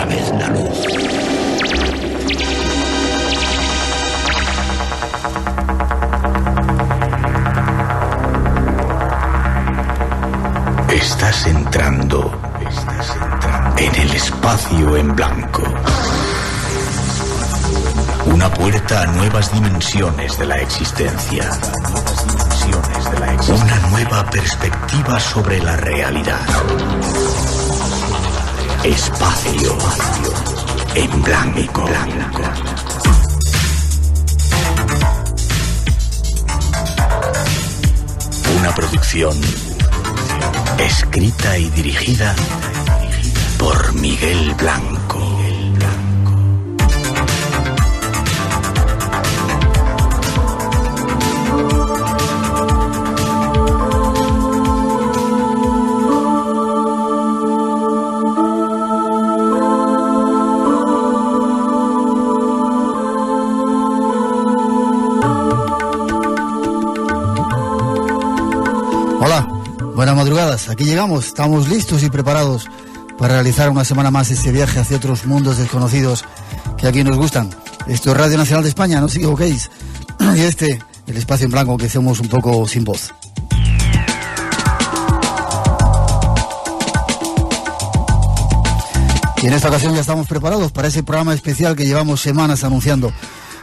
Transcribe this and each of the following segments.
otra vez la luz. Estás entrando en el espacio en blanco. Una puerta a nuevas dimensiones de la existencia. Una nueva perspectiva sobre la realidad. Espacio en blanco. Una producción escrita y dirigida por Miguel Blanco. Buenas madrugadas, aquí llegamos, estamos listos y preparados para realizar una semana más este viaje hacia otros mundos desconocidos que aquí nos gustan. Esto es Radio Nacional de España, no os equivoquéis. Y el espacio en blanco que hacemos un poco sin voz. Y en esta ocasión ya estamos preparados para ese programa especial que llevamos semanas anunciando.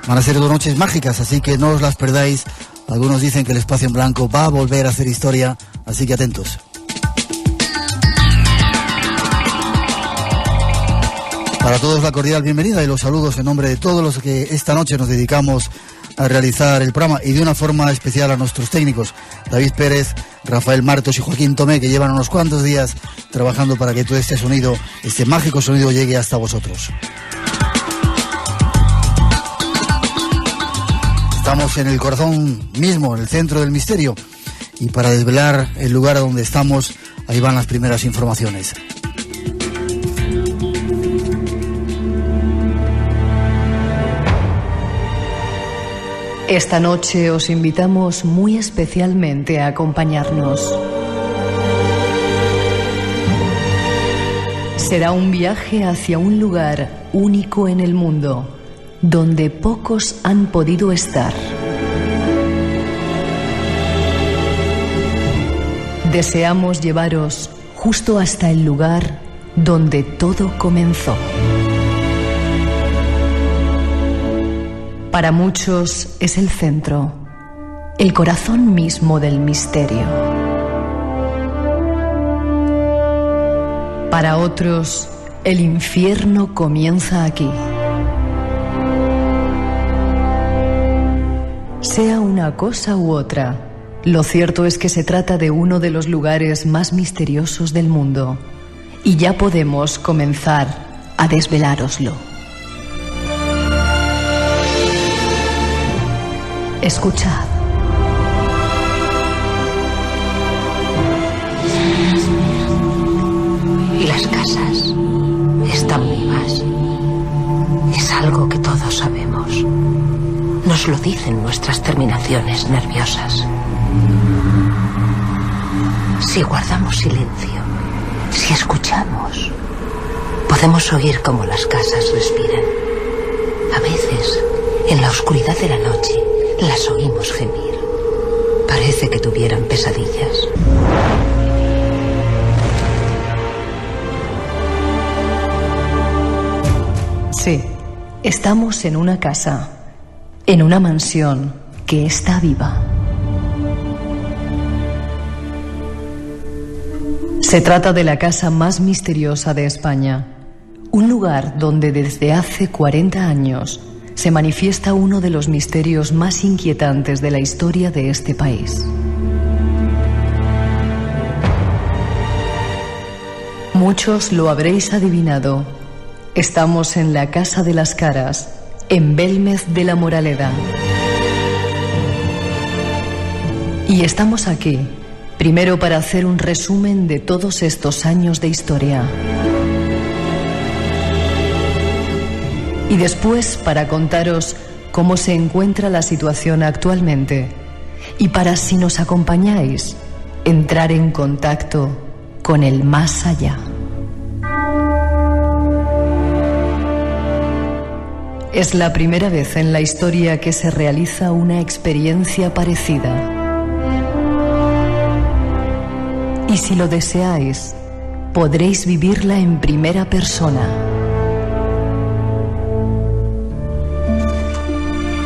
Van a ser 2 noches mágicas, así que no os las perdáis. Algunos dicen que el espacio en blanco va a volver a hacer historia, así que atentos. Para todos la cordial bienvenida y los saludos en nombre de todos los que esta noche nos dedicamos a realizar el programa, y de una forma especial a nuestros técnicos, David Pérez, Rafael Martos y Joaquín Tomé, que llevan unos cuantos días trabajando para que todo este sonido, este mágico sonido, llegue hasta vosotros. Estamos en el corazón mismo, en el centro del misterio, y para desvelar el lugar donde estamos, ahí van las primeras informaciones. Esta noche os invitamos muy especialmente a acompañarnos. Será un viaje hacia un lugar único en el mundo, donde pocos han podido estar. Deseamos llevaros justo hasta el lugar donde todo comenzó. Para muchos es el centro, el corazón mismo del misterio. Para otros, el infierno comienza aquí. Sea una cosa u otra, lo cierto es que se trata de uno de los lugares más misteriosos del mundo, y ya podemos comenzar a desvelároslo. Escuchad. Las casas están vivas. Es algo que todos sabemos. Nos lo dicen nuestras terminaciones nerviosas. Si guardamos silencio, si escuchamos, podemos oír cómo las casas respiran. A veces, en la oscuridad de la noche, las oímos gemir. Parece que tuvieran pesadillas. Sí, estamos en una casa, en una mansión que está viva. Se trata de la casa más misteriosa de España, un lugar donde desde hace 40 años se manifiesta uno de los misterios más inquietantes de la historia de este país. Muchos lo habréis adivinado. Estamos en la Casa de las Caras, en Belmez de la Moraleda. Y estamos aquí, primero para hacer un resumen de todos estos años de historia. Y después para contaros cómo se encuentra la situación actualmente. Y para, si nos acompañáis, entrar en contacto con el más allá. Es la primera vez en la historia que se realiza una experiencia parecida. Y si lo deseáis, podréis vivirla en primera persona.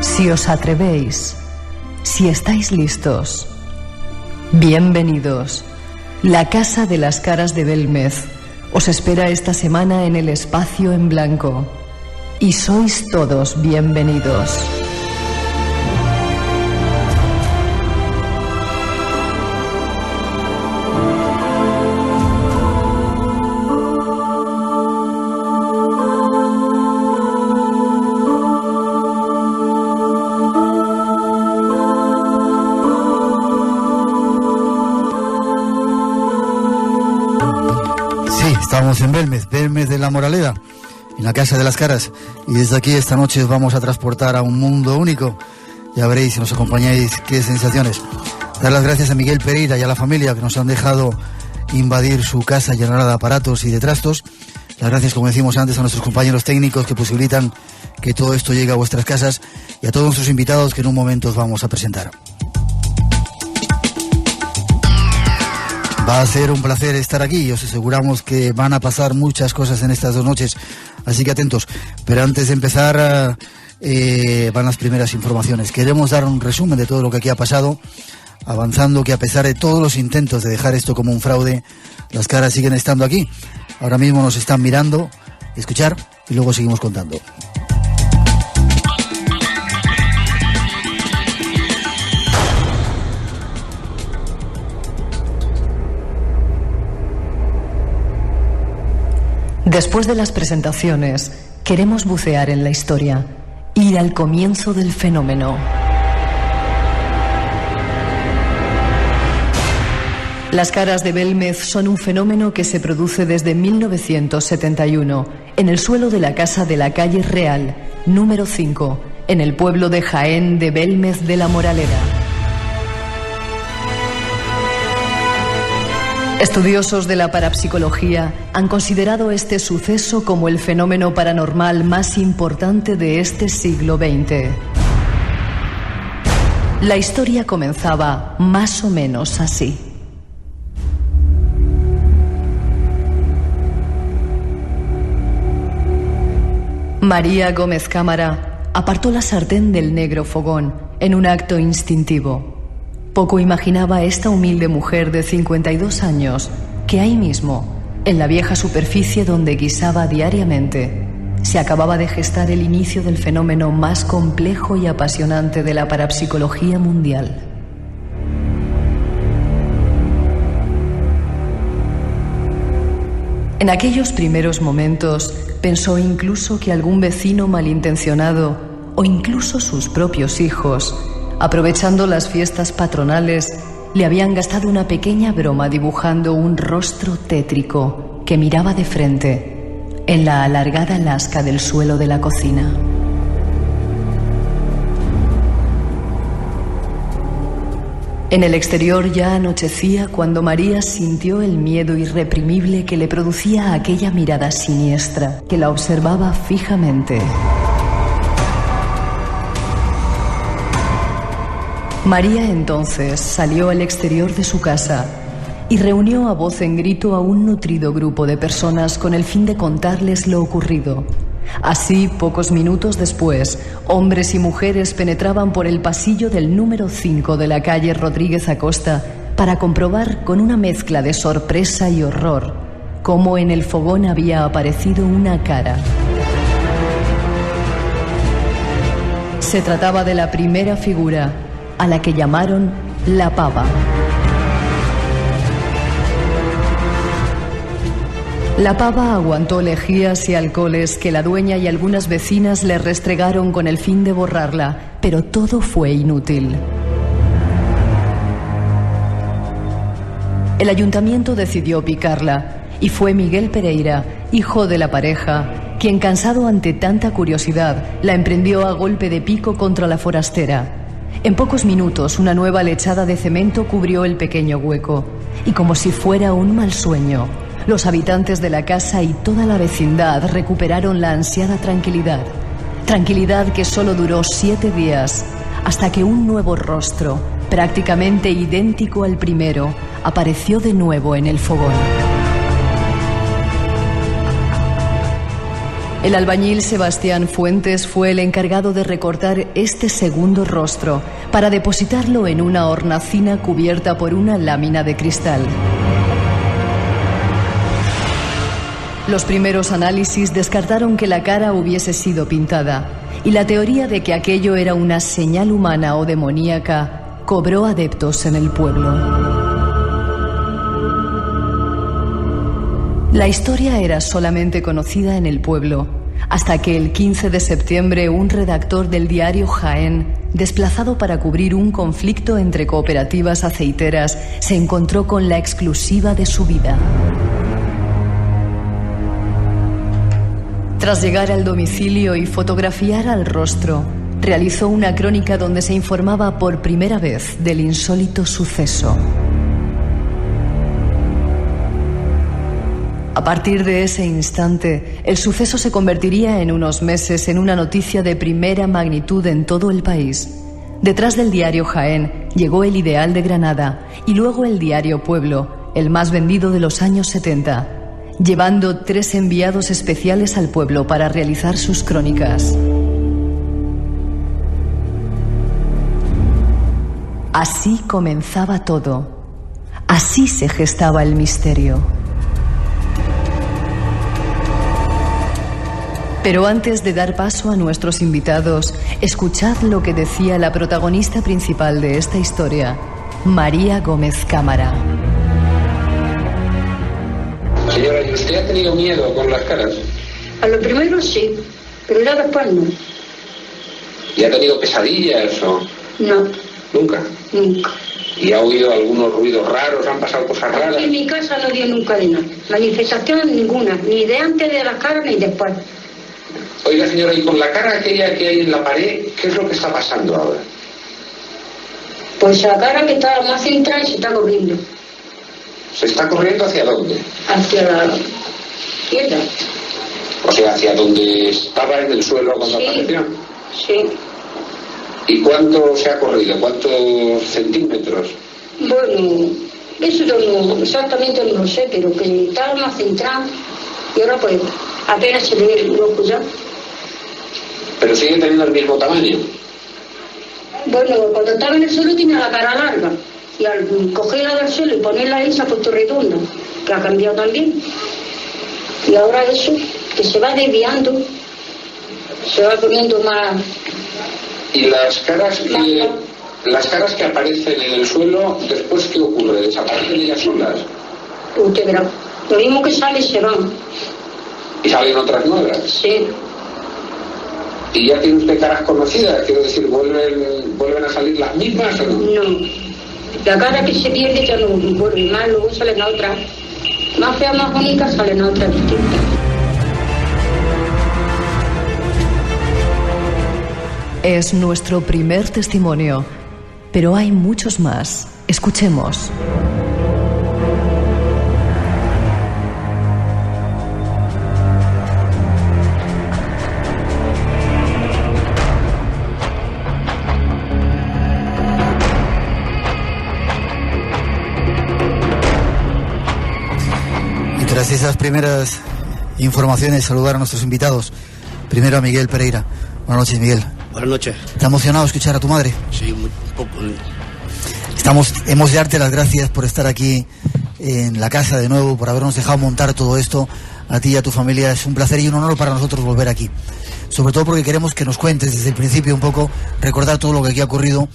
Si os atrevéis, si estáis listos, bienvenidos. La Casa de las Caras de Belmez os espera esta semana en el Espacio en Blanco. Y sois todos bienvenidos. Estamos en Belmez de la Moraleda, en la Casa de las Caras, y desde aquí esta noche os vamos a transportar a un mundo único. Ya veréis si nos acompañáis qué sensaciones. Dar las gracias a Miguel Pereira y a la familia que nos han dejado invadir su casa llenada de aparatos y de trastos. Las gracias, como decimos antes, a nuestros compañeros técnicos que posibilitan que todo esto llegue a vuestras casas, y a todos nuestros invitados que en un momento os vamos a presentar. Va a ser un placer estar aquí y os aseguramos que van a pasar muchas cosas en estas 2 noches, así que atentos. Pero antes de empezar, van las primeras informaciones. Queremos dar un resumen de todo lo que aquí ha pasado, avanzando que a pesar de todos los intentos de dejar esto como un fraude, las caras siguen estando aquí. Ahora mismo nos están mirando, escuchar, y luego seguimos contando. Después de las presentaciones, queremos bucear en la historia, ir al comienzo del fenómeno. Las Caras de Belmez son un fenómeno que se produce desde 1971 en el suelo de la casa de la calle Real, número 5, en el pueblo de Jaén de Belmez de la Moraleda. Estudiosos de la parapsicología han considerado este suceso como el fenómeno paranormal más importante de este siglo XX. La historia comenzaba más o menos así. María Gómez Cámara apartó la sartén del negro fogón en un acto instintivo. Poco imaginaba esta humilde mujer de 52 años que ahí mismo, en la vieja superficie donde guisaba diariamente, se acababa de gestar el inicio del fenómeno más complejo y apasionante de la parapsicología mundial. En aquellos primeros momentos pensó incluso que algún vecino malintencionado o incluso sus propios hijos, aprovechando las fiestas patronales, le habían gastado una pequeña broma dibujando un rostro tétrico que miraba de frente en la alargada lasca del suelo de la cocina. En el exterior ya anochecía cuando María sintió el miedo irreprimible que le producía aquella mirada siniestra que la observaba fijamente. María entonces salió al exterior de su casa y reunió a voz en grito a un nutrido grupo de personas con el fin de contarles lo ocurrido. Así, pocos minutos después, hombres y mujeres penetraban por el pasillo del número 5 de la calle Rodríguez Acosta para comprobar con una mezcla de sorpresa y horror cómo en el fogón había aparecido una cara. Se trataba de la primera figura, a la que llamaron la pava. La pava aguantó lejías y alcoholes que la dueña y algunas vecinas le restregaron con el fin de borrarla, pero todo fue inútil. El ayuntamiento decidió picarla y fue Miguel Pereira, hijo de la pareja, quien, cansado ante tanta curiosidad, la emprendió a golpe de pico contra la forastera. En pocos minutos, una nueva lechada de cemento cubrió el pequeño hueco, y como si fuera un mal sueño, los habitantes de la casa y toda la vecindad recuperaron la ansiada tranquilidad. Tranquilidad que solo duró 7 días, hasta que un nuevo rostro, prácticamente idéntico al primero, apareció de nuevo en el fogón. El albañil Sebastián Fuentes fue el encargado de recortar este segundo rostro para depositarlo en una hornacina cubierta por una lámina de cristal. Los primeros análisis descartaron que la cara hubiese sido pintada, y la teoría de que aquello era una señal humana o demoníaca cobró adeptos en el pueblo. La historia era solamente conocida en el pueblo, hasta que el 15 de septiembre un redactor del diario Jaén, desplazado para cubrir un conflicto entre cooperativas aceiteras, se encontró con la exclusiva de su vida. Tras llegar al domicilio y fotografiar al rostro, realizó una crónica donde se informaba por primera vez del insólito suceso. A partir de ese instante, el suceso se convertiría en unos meses en una noticia de primera magnitud en todo el país. Detrás del diario Jaén llegó el Ideal de Granada y luego el diario Pueblo, el más vendido de los años 70, llevando 3 enviados especiales al pueblo para realizar sus crónicas. Así comenzaba todo. Así se gestaba el misterio. Pero antes de dar paso a nuestros invitados, escuchad lo que decía la protagonista principal de esta historia, María Gómez Cámara. Señora, ¿y usted ha tenido miedo con las caras? A lo primero sí, pero ya después no. ¿Y ha tenido pesadillas o...? No. ¿Nunca? Nunca. ¿Y ha oído algunos ruidos raros? ¿Han pasado cosas raras? En mi casa no dio nunca de nada. Manifestación ninguna, ni de antes de las caras ni después. Oiga, señora, y con la cara aquella que hay en la pared, ¿qué es lo que está pasando ahora? Pues la cara que está más centrada y se está corriendo. ¿Se está corriendo hacia dónde? Hacia la izquierda. O sea, hacia donde estaba en el suelo cuando apareció. Sí. ¿Y cuánto se ha corrido? ¿Cuántos centímetros? Bueno, eso yo no, exactamente no lo sé, pero que estaba más centrada y ahora pues apenas se ve el ojo ya. ¿Pero sigue teniendo el mismo tamaño? Bueno, cuando estaba en el suelo tenía la cara larga y al cogerla del suelo y ponerla ahí se ha puesto redonda, que ha cambiado también. Y ahora eso, que se va desviando, se va poniendo más... ¿Y las caras que aparecen en el suelo, después qué ocurre? ¿Desaparecen ellas solas? Usted verá, lo mismo que sale se van. ¿Y salen otras nuevas? Sí. ¿Y ya tiene usted caras conocidas? Quiero decir, ¿vuelven a salir las mismas o no? No. La cara que se pierde ya no vuelve más, luego salen a otras. Más feas, más bonitas, salen a otras distintas. Es nuestro primer testimonio, pero hay muchos más. Escuchemos. Y tras esas primeras informaciones, saludar a nuestros invitados. Primero a Miguel Pereira. Buenas noches, Miguel. Buenas noches. ¿Está emocionado escuchar a tu madre? Sí, un poco. Hemos de darte las gracias por estar aquí en la casa de nuevo, por habernos dejado montar todo esto. A ti y a tu familia es un placer y un honor para nosotros volver aquí. Sobre todo porque queremos que nos cuentes desde el principio un poco, recordar todo lo que aquí ha ocurrido,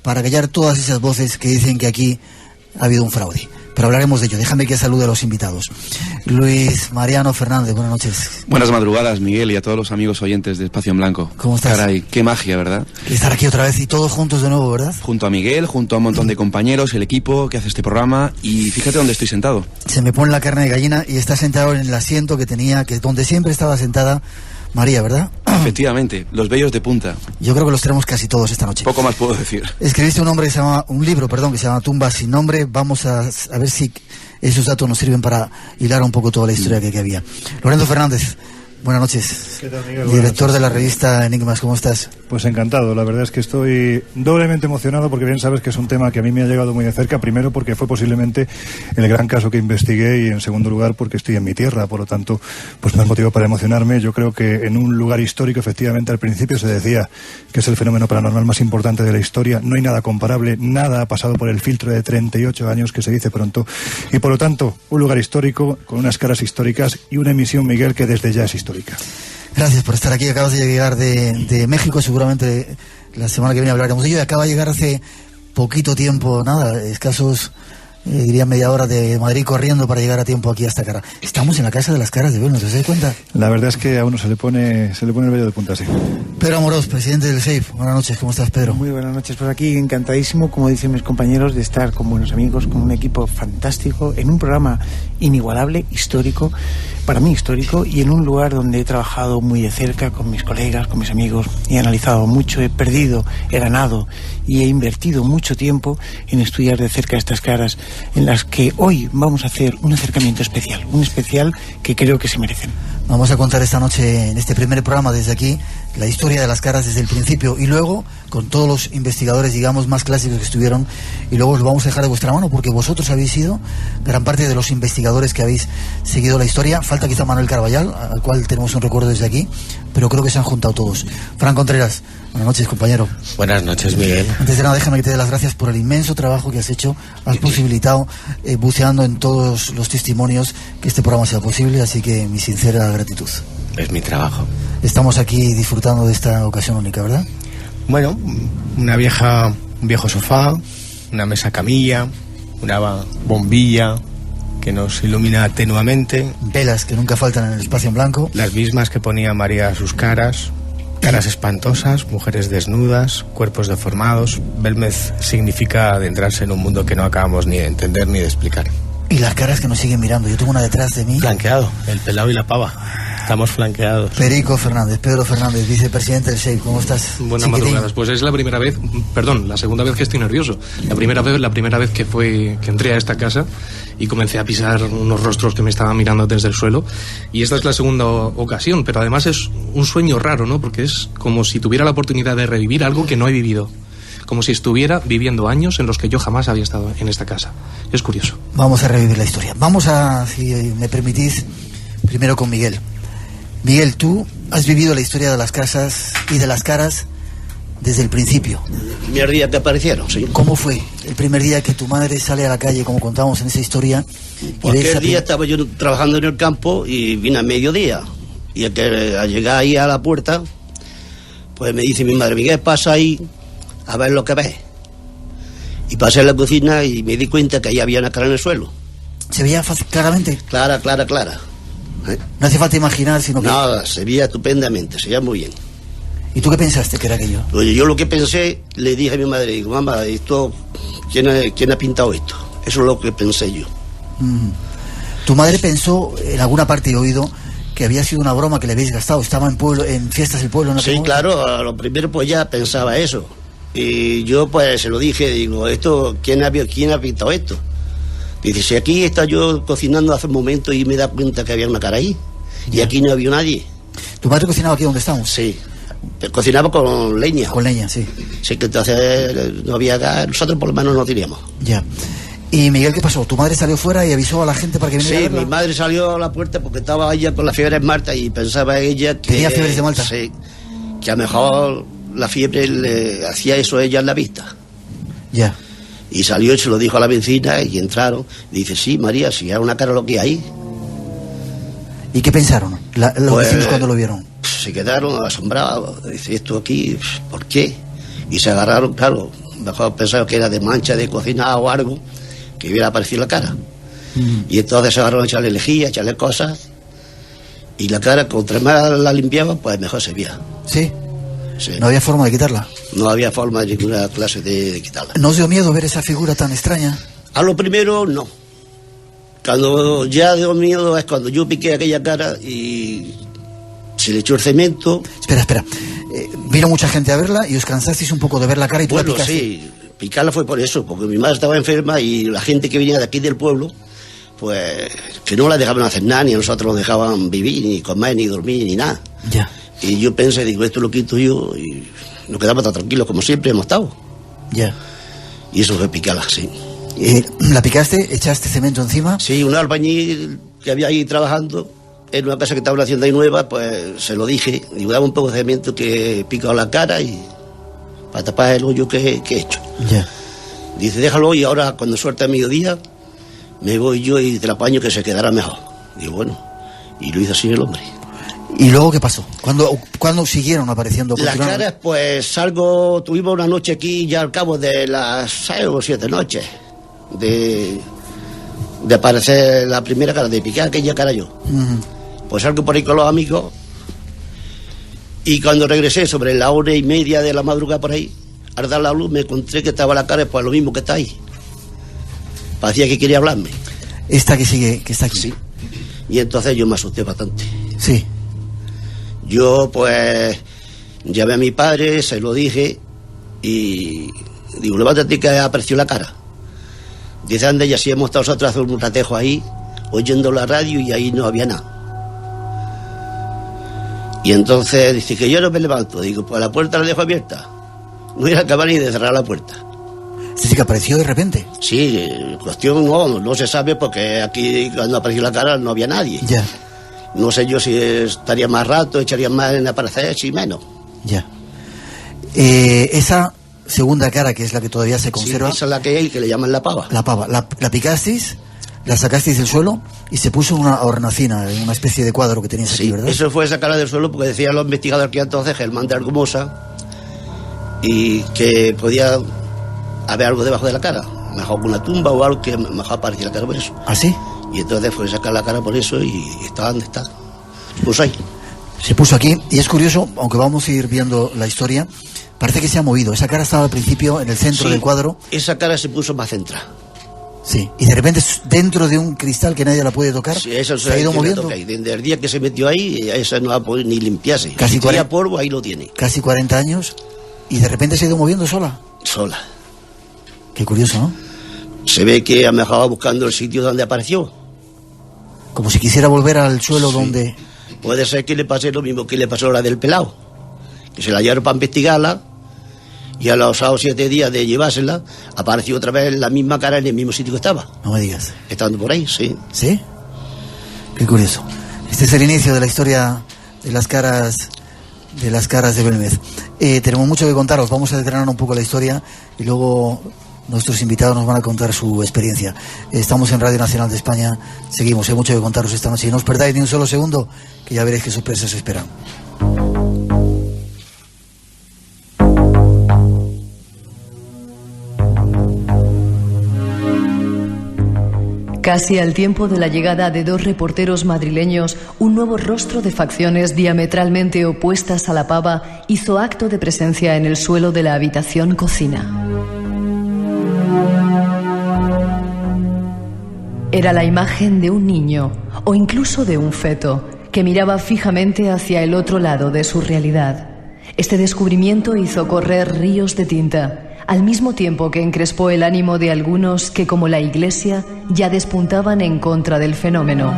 para callar todas esas voces que dicen que aquí ha habido un fraude. Pero hablaremos de ello. Déjame que salude a los invitados. Luis Mariano Fernández, buenas noches. Buenas madrugadas, Miguel, y a todos los amigos oyentes de Espacio en Blanco. ¿Cómo estás? Caray, qué magia, ¿verdad? Estar aquí otra vez y todos juntos de nuevo, ¿verdad? Junto a Miguel, junto a un montón de compañeros, el equipo que hace este programa, y fíjate dónde estoy sentado. Se me pone la carne de gallina y está sentado en el asiento que tenía, que donde siempre estaba sentada María, ¿verdad? Efectivamente, los vellos de punta. Yo creo que los tenemos casi todos esta noche. Poco más puedo decir. Escribiste un libro que se llama Tumbas sin nombre. Vamos a ver si esos datos nos sirven para hilar un poco toda la historia que había. Lorenzo Fernández, Buenas noches. ¿Qué tal, Miguel? Director de la revista Enigmas, ¿cómo estás? Pues encantado, la verdad es que estoy doblemente emocionado porque bien sabes que es un tema que a mí me ha llegado muy de cerca, primero porque fue posiblemente el gran caso que investigué y en segundo lugar porque estoy en mi tierra, por lo tanto, pues no es motivo para emocionarme. Yo creo que en un lugar histórico, efectivamente, al principio se decía que es el fenómeno paranormal más importante de la historia, no hay nada comparable, nada ha pasado por el filtro de 38 años que se dice pronto, y por lo tanto, un lugar histórico con unas caras históricas y una emisión, Miguel, que desde ya es histórica. Gracias por estar aquí. Acabas de llegar de México, seguramente la semana que viene hablaremos de ello. Y acaba de llegar hace poquito tiempo, nada, escasos, diría media hora de Madrid corriendo para llegar a tiempo aquí a esta cara. Estamos en la Casa de las Caras de Belmez, ¿os dais cuenta? La verdad es que a uno se le pone el vello de punta, sí. Pedro Amorós, presidente del SAFE. Buenas noches, ¿cómo estás, Pedro? Muy buenas noches, por aquí encantadísimo, como dicen mis compañeros, de estar con buenos amigos, con un equipo fantástico, en un programa inigualable, histórico, para mí histórico, y en un lugar donde he trabajado muy de cerca con mis colegas, con mis amigos, he analizado mucho, he perdido, he ganado y he invertido mucho tiempo en estudiar de cerca estas caras, en las que hoy vamos a hacer un acercamiento especial, un especial que creo que se merecen. Vamos a contar esta noche, en este primer programa desde aquí, la historia de las caras desde el principio y luego con todos los investigadores, digamos, más clásicos que estuvieron, y luego os lo vamos a dejar de vuestra mano porque vosotros habéis sido gran parte de los investigadores que habéis seguido la historia. Falta quizá Manuel Carballal, al cual tenemos un recuerdo desde aquí, pero creo que se han juntado todos. Fran Contreras, buenas noches, compañero. Buenas noches, Miguel. Antes de nada, déjame que te dé las gracias por el inmenso trabajo que has hecho. Has posibilitado, buceando en todos los testimonios, que este programa sea posible, así que mi sincera gratitud. Es mi trabajo. Estamos aquí disfrutando de esta ocasión única, ¿verdad? Bueno, un viejo sofá, una mesa camilla, una bombilla que nos ilumina tenuamente. Velas que nunca faltan en el espacio en blanco. Las mismas que ponía María a sus caras. Caras espantosas, mujeres desnudas, cuerpos deformados. Belmez significa adentrarse en un mundo que no acabamos ni de entender ni de explicar. Y las caras que nos siguen mirando. Yo tengo una detrás de mí. Flanqueado, el pelao y la pava. Estamos flanqueados. Perico Fernández, Pedro Fernández, vicepresidente del SAFE. ¿Cómo estás? Buenas madrugadas. Pues es la primera vez, la segunda vez que estoy nervioso. La primera vez que entré a esta casa y comencé a pisar unos rostros que me estaban mirando desde el suelo. Y esta es la segunda ocasión, pero además es un sueño raro, ¿no? Porque es como si tuviera la oportunidad de revivir algo que no he vivido. Como si estuviera viviendo años en los que yo jamás había estado en esta casa. Es curioso. Vamos a revivir la historia. Vamos a, si me permitís, primero con Miguel. Miguel, tú has vivido la historia de las casas y de las caras desde el principio. El primer día que aparecieron, sí. ¿Cómo fue el primer día que tu madre sale a la calle, como contábamos en esa historia? Cualquier día estaba yo trabajando en el campo y vine a mediodía. Y al llegar ahí a la puerta, pues me dice mi madre, Miguel, pasa ahí a ver lo que ves. Y pasé a la cocina y me di cuenta que ahí había una cara en el suelo. ¿Se veía claramente? Clara. No hace falta imaginar, sino que... Nada, se veía estupendamente, se veía muy bien. ¿Y tú qué pensaste que era aquello? Oye, yo lo que pensé, le dije a mi madre, digo, mamá, esto, ¿quién ha pintado esto? Eso es lo que pensé yo. Tu madre pensó, en alguna parte he oído, que había sido una broma que le habéis gastado. Estaba en fiestas del pueblo, ¿no? Sí, claro, a lo primero pues ya pensaba eso. Y yo pues se lo dije, digo, esto, ¿quién ha pintado esto? Dice, si aquí está yo cocinando hace un momento y me da cuenta que había una cara ahí. Y aquí no había nadie. ¿Tu madre cocinaba aquí donde estamos? Sí. Cocinaba con leña. Con leña, sí. Sí, que entonces no había gas, nosotros por lo menos no teníamos. Ya. ¿Y Miguel qué pasó? ¿Tu madre salió fuera y avisó a la gente para que viniera a verla? Sí, mi madre salió a la puerta porque estaba ella con la fiebre en Malta y pensaba ella que... ¿Tenía fiebres de Malta? Sí. Que a lo mejor la fiebre le hacía eso a ella en la vista. Ya. Y salió y se lo dijo a la vecina y entraron. Y dice, sí, María, si era una cara lo que hay. ¿Y qué pensaron los vecinos cuando lo vieron? Se quedaron asombrados. Dice, esto aquí, ¿por qué? Y se agarraron, claro, mejor pensaron que era de mancha de cocina o algo, que hubiera aparecido la cara. Y entonces se agarraron a echarle lejía, a echarle cosas. Y la cara, contra más la limpiaban, pues mejor se veía. ¿Sí? Sí. ¿No había forma de quitarla? No había forma de ninguna clase de quitarla. ¿No os dio miedo ver esa figura tan extraña? A lo primero, no. Cuando ya dio miedo es cuando yo piqué aquella cara y se le echó el cemento. Espera. Vino mucha gente a verla y os cansasteis un poco de ver la cara y tú la picaste. Sí, picarla fue por eso, porque mi madre estaba enferma y la gente que venía de aquí del pueblo, pues, que no la dejaban hacer nada, ni a nosotros nos dejaban vivir, ni comer, ni dormir, ni nada. Ya. Y yo pensé, digo, esto lo quito yo, y nos quedamos tan tranquilos como siempre hemos estado. Ya. Y eso fue picarla, sí. ¿La picaste? ¿Echaste cemento encima? Sí, un albañil que había ahí trabajando en una casa que estaba haciendo ahí nueva, pues se lo dije, digo, dame un poco de cemento que he picado la cara y para tapar el hoyo que he hecho. Ya. Dice, déjalo y ahora cuando suelte a mediodía me voy yo y te la apaño que se quedará mejor. Digo, bueno, y lo hizo así el hombre. ¿Y luego qué pasó? ¿Cuándo siguieron apareciendo? Las caras, pues tuvimos una noche aquí ya al cabo de las 6 o 7 noches de aparecer la primera cara, de picar aquella cara yo. Pues salgo por ahí con los amigos y cuando regresé sobre la 1:30 de la madrugada por ahí, al dar la luz me encontré que estaba la cara pues lo mismo que está ahí. Parecía que quería hablarme. Esta que está aquí. Sí. Y entonces yo me asusté bastante. Sí. Yo pues llamé a mi padre, se lo dije y digo, levántate que apareció la cara. Dice, anda, y así hemos estado nosotros hace un ratejo ahí, oyendo la radio y ahí no había nada. Y entonces dice que yo no me levanto. Digo, pues la puerta la dejo abierta. No era capaz ni de cerrar la puerta. ¿Sí que apareció de repente? Sí, cuestión no se sabe porque aquí cuando apareció la cara no había nadie. Ya. No sé yo si estaría más rato, echaría más en aparecer, si menos. Ya. Esa segunda cara, que es la que todavía se conserva... Sí, esa es la que hay, que le llaman la pava. La pava. La picasteis, la sacasteis del suelo y se puso una hornacina, una especie de cuadro que tenías aquí, ¿verdad? Eso fue sacarla del suelo porque decían los investigadores que entonces, Germán de Argumosa, y que podía haber algo debajo de la cara. Mejor una tumba o algo que mejor aparecía la cara por eso. ¿Ah, sí? Y entonces fue sacar la cara por eso y está donde está. Se puso ahí. Se puso aquí y es curioso, aunque vamos a ir viendo la historia, parece que se ha movido. Esa cara estaba al principio en el centro del cuadro. Esa cara se puso más centrada. Sí, y de repente dentro de un cristal que nadie la puede tocar, sí, eso se ha ido moviendo. Desde el día que se metió ahí, esa no va a poder ni limpiarse. Casi si tenía polvo, ahí lo tiene. Casi 40 años y de repente se ha ido moviendo sola. Sola. Qué curioso, ¿no? Se ve que a lo mejor buscando el sitio donde apareció. Como si quisiera volver al suelo donde... Puede ser que le pase lo mismo que le pasó a la del pelao. Que se la llevaron para investigarla y a los 6 o 7 días de llevársela, apareció otra vez la misma cara en el mismo sitio que estaba. No me digas. Estando por ahí, sí. ¿Sí? Qué curioso. Este es el inicio de la historia de las caras de Belmez. Tenemos mucho que contaros. Vamos a detener un poco la historia y luego nuestros invitados nos van a contar su experiencia. Estamos en Radio Nacional de España. Seguimos. Hay mucho que contaros esta noche. Y no os perdáis ni un solo segundo, que ya veréis qué sorpresas esperan. Casi al tiempo de la llegada de 2 reporteros madrileños, un nuevo rostro de facciones diametralmente opuestas a la pava hizo acto de presencia en el suelo de la habitación cocina. Era la imagen de un niño, o incluso de un feto, que miraba fijamente hacia el otro lado de su realidad. Este descubrimiento hizo correr ríos de tinta, al mismo tiempo que encrespó el ánimo de algunos que, como la Iglesia, ya despuntaban en contra del fenómeno.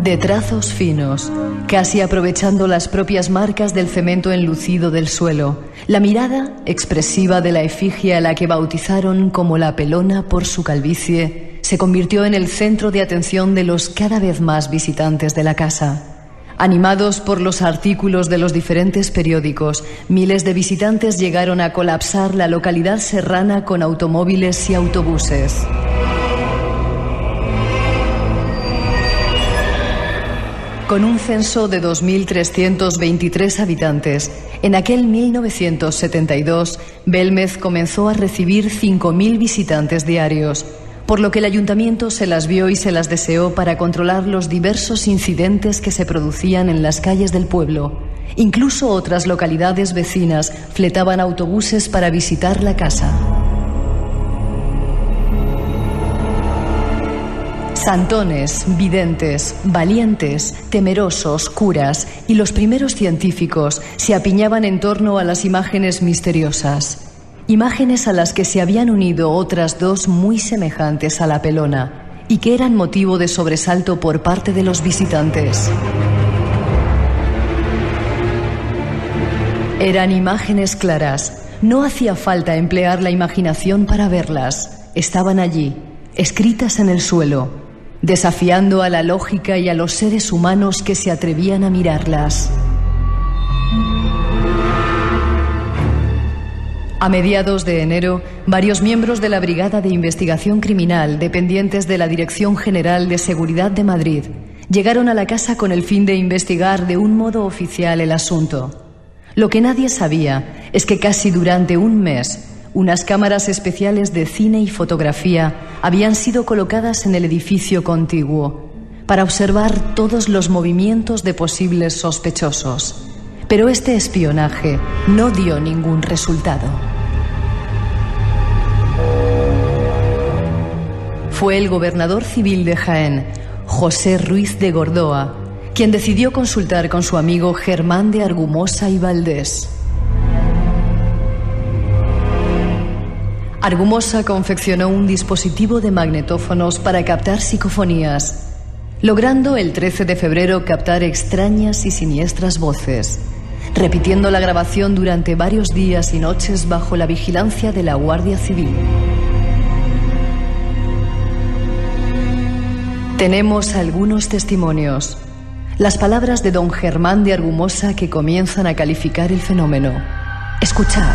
De trazos finos, casi aprovechando las propias marcas del cemento enlucido del suelo, la mirada expresiva de la efigie a la que bautizaron como la Pelona por su calvicie, se convirtió en el centro de atención de los cada vez más visitantes de la casa. Animados por los artículos de los diferentes periódicos, miles de visitantes llegaron a colapsar la localidad serrana con automóviles y autobuses. Con un censo de 2.323 habitantes, en aquel 1972, Belmez comenzó a recibir 5.000 visitantes diarios, por lo que el ayuntamiento se las vio y se las deseó para controlar los diversos incidentes que se producían en las calles del pueblo. Incluso otras localidades vecinas fletaban autobuses para visitar la casa. Santones, videntes, valientes, temerosos, curas y los primeros científicos se apiñaban en torno a las imágenes misteriosas. Imágenes a las que se habían unido otras dos muy semejantes a la pelona y que eran motivo de sobresalto por parte de los visitantes. Eran imágenes claras. No hacía falta emplear la imaginación para verlas. Estaban allí, escritas en el suelo, desafiando a la lógica y a los seres humanos que se atrevían a mirarlas. A mediados de enero, varios miembros de la Brigada de Investigación Criminal, dependientes de la Dirección General de Seguridad de Madrid, llegaron a la casa con el fin de investigar de un modo oficial el asunto. Lo que nadie sabía es que casi durante un mes, unas cámaras especiales de cine y fotografía habían sido colocadas en el edificio contiguo para observar todos los movimientos de posibles sospechosos. Pero este espionaje no dio ningún resultado. Fue el gobernador civil de Jaén, José Ruiz de Gordoa, quien decidió consultar con su amigo Germán de Argumosa y Valdés. Argumosa confeccionó un dispositivo de magnetófonos para captar psicofonías, logrando el 13 de febrero captar extrañas y siniestras voces, repitiendo la grabación durante varios días y noches bajo la vigilancia de la Guardia Civil. Tenemos algunos testimonios. Las palabras de don Germán de Argumosa que comienzan a calificar el fenómeno. Escuchad.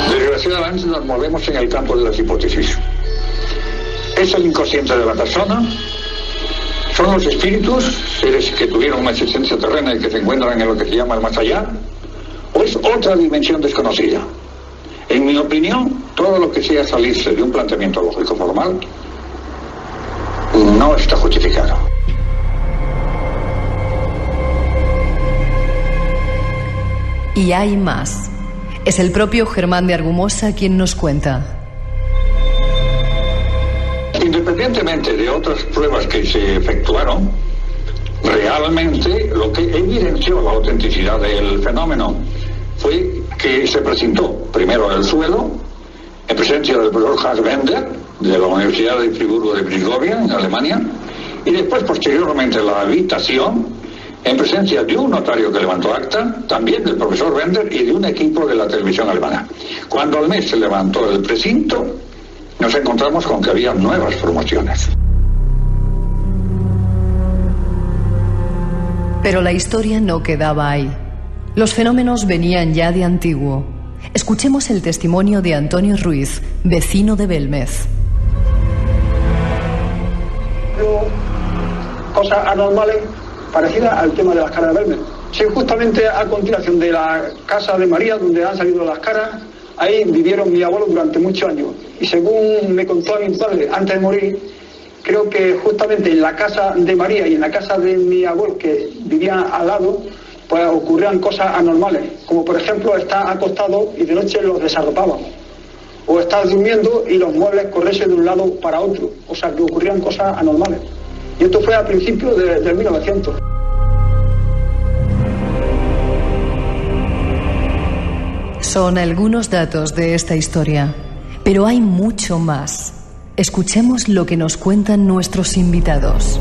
Desgraciadamente nos movemos en el campo de las hipótesis. ¿Es el inconsciente de la persona? ¿Son los espíritus, seres que tuvieron una existencia terrena y que se encuentran en lo que se llama el más allá? ¿O es otra dimensión desconocida? En mi opinión, todo lo que sea salirse de un planteamiento lógico formal no está justificado. Y hay más. Es el propio Germán de Argumosa quien nos cuenta. Independientemente de otras pruebas que se efectuaron, realmente lo que evidenció la autenticidad del fenómeno fue que se presentó primero el suelo, en presencia del profesor Hans Bender, de la Universidad de Friburgo de Brisgovia, en Alemania, y después, posteriormente, la habitación, en presencia de un notario que levantó acta, también del profesor Bender y de un equipo de la televisión alemana. Cuando al mes se levantó el precinto, nos encontramos con que había nuevas promociones. Pero la historia no quedaba ahí. Los fenómenos venían ya de antiguo. Escuchemos el testimonio de Antonio Ruiz, vecino de Belmez. Cosas anormales parecidas al tema de las caras de Belmez. Sí, justamente a continuación de la casa de María, donde han salido las caras, ahí vivieron mi abuelo durante muchos años. Y según me contó a mi padre antes de morir, creo que justamente en la casa de María y en la casa de mi abuelo, que vivía al lado, pues ocurrían cosas anormales. Como por ejemplo, estar acostado y de noche los desarropaban. O estar durmiendo y los muebles corriesen de un lado para otro. O sea, que ocurrían cosas anormales. Y esto fue a principios de 1900. Son algunos datos de esta historia, pero hay mucho más. Escuchemos lo que nos cuentan nuestros invitados.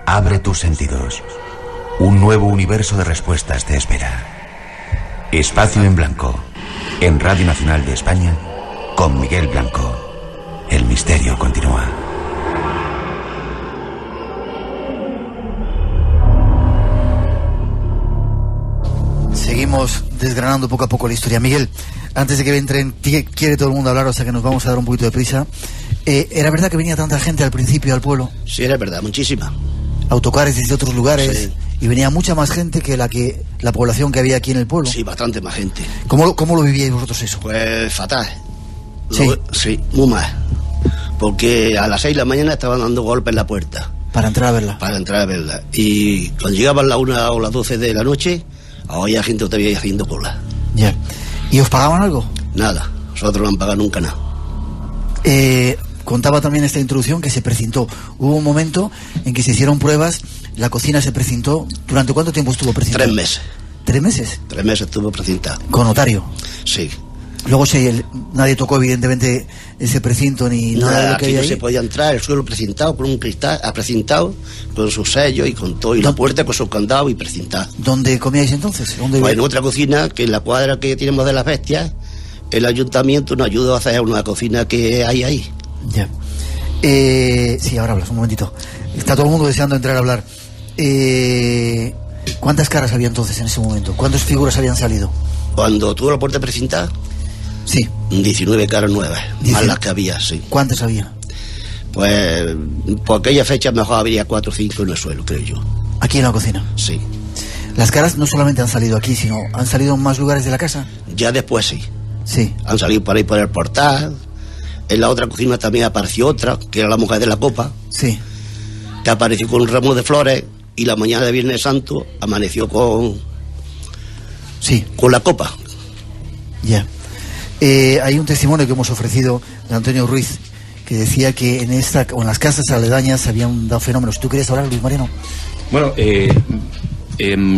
Abre tus sentidos. Un nuevo universo de respuestas te espera. Espacio en Blanco, en Radio Nacional de España, con Miguel Blanco. El misterio continúa. Seguimos desgranando poco a poco la historia. Miguel, antes de que entren, quiere todo el mundo hablar, o sea que nos vamos a dar un poquito de prisa. ¿Era verdad que venía tanta gente al principio al pueblo? Sí, era verdad, muchísima. Autocares desde otros lugares. Sí. Y venía mucha más gente que la población que había aquí en el pueblo. Sí, bastante más gente. ¿Cómo lo vivíais vosotros eso? Pues fatal. Sí. Sí, muy mal. Porque a las 6 de la mañana estaban dando golpes en la puerta. Para entrar a verla. Para entrar a verla. Y cuando llegaban las 1 o las 12 de la noche, había gente todavía haciendo cola. Ya. ¿Y os pagaban algo? Nada. Nosotros no han pagado nunca nada. Contaba también esta introducción que se precintó. Hubo un momento en que se hicieron pruebas, la cocina se precintó. ¿Durante cuánto tiempo estuvo precintada? 3 meses. ¿3 meses? 3 meses estuvo precintada. ¿Con notario? Sí. Luego nadie tocó evidentemente ese precinto ni nada de lo que aquí hay no ahí. se podía entrar, el suelo precintado con un cristal, precintado con sus sellos y con todo, y la puerta con sus candados y precintada. ¿Dónde comíais entonces? Pues en otra cocina, que en la cuadra que tenemos de las bestias, el ayuntamiento nos ayudó a hacer una cocina que hay ahí. Ya. Sí, ahora hablas, un momentito. Está todo el mundo deseando entrar a hablar. ¿Cuántas caras había entonces en ese momento? ¿Cuántas figuras habían salido? Cuando tuvo la puerta precintada, sí, 19 caras nuevas, más las que había, sí. ¿Cuántas había? Pues por aquella fecha mejor habría 4 o 5 en el suelo, creo yo. ¿Aquí en la cocina? Sí. Las caras no solamente han salido aquí, sino han salido en más lugares de la casa. Ya después sí. Sí. Han salido por ahí por el portal. En la otra cocina también apareció otra, que era la mujer de la copa. Sí. Que apareció con un ramo de flores y la mañana de Viernes Santo amaneció con... Sí. Con la copa. Ya. Hay un testimonio que hemos ofrecido de Antonio Ruiz que decía que en las casas aledañas habían dado fenómenos. ¿Tú querías hablar, Luis Mariano? Bueno,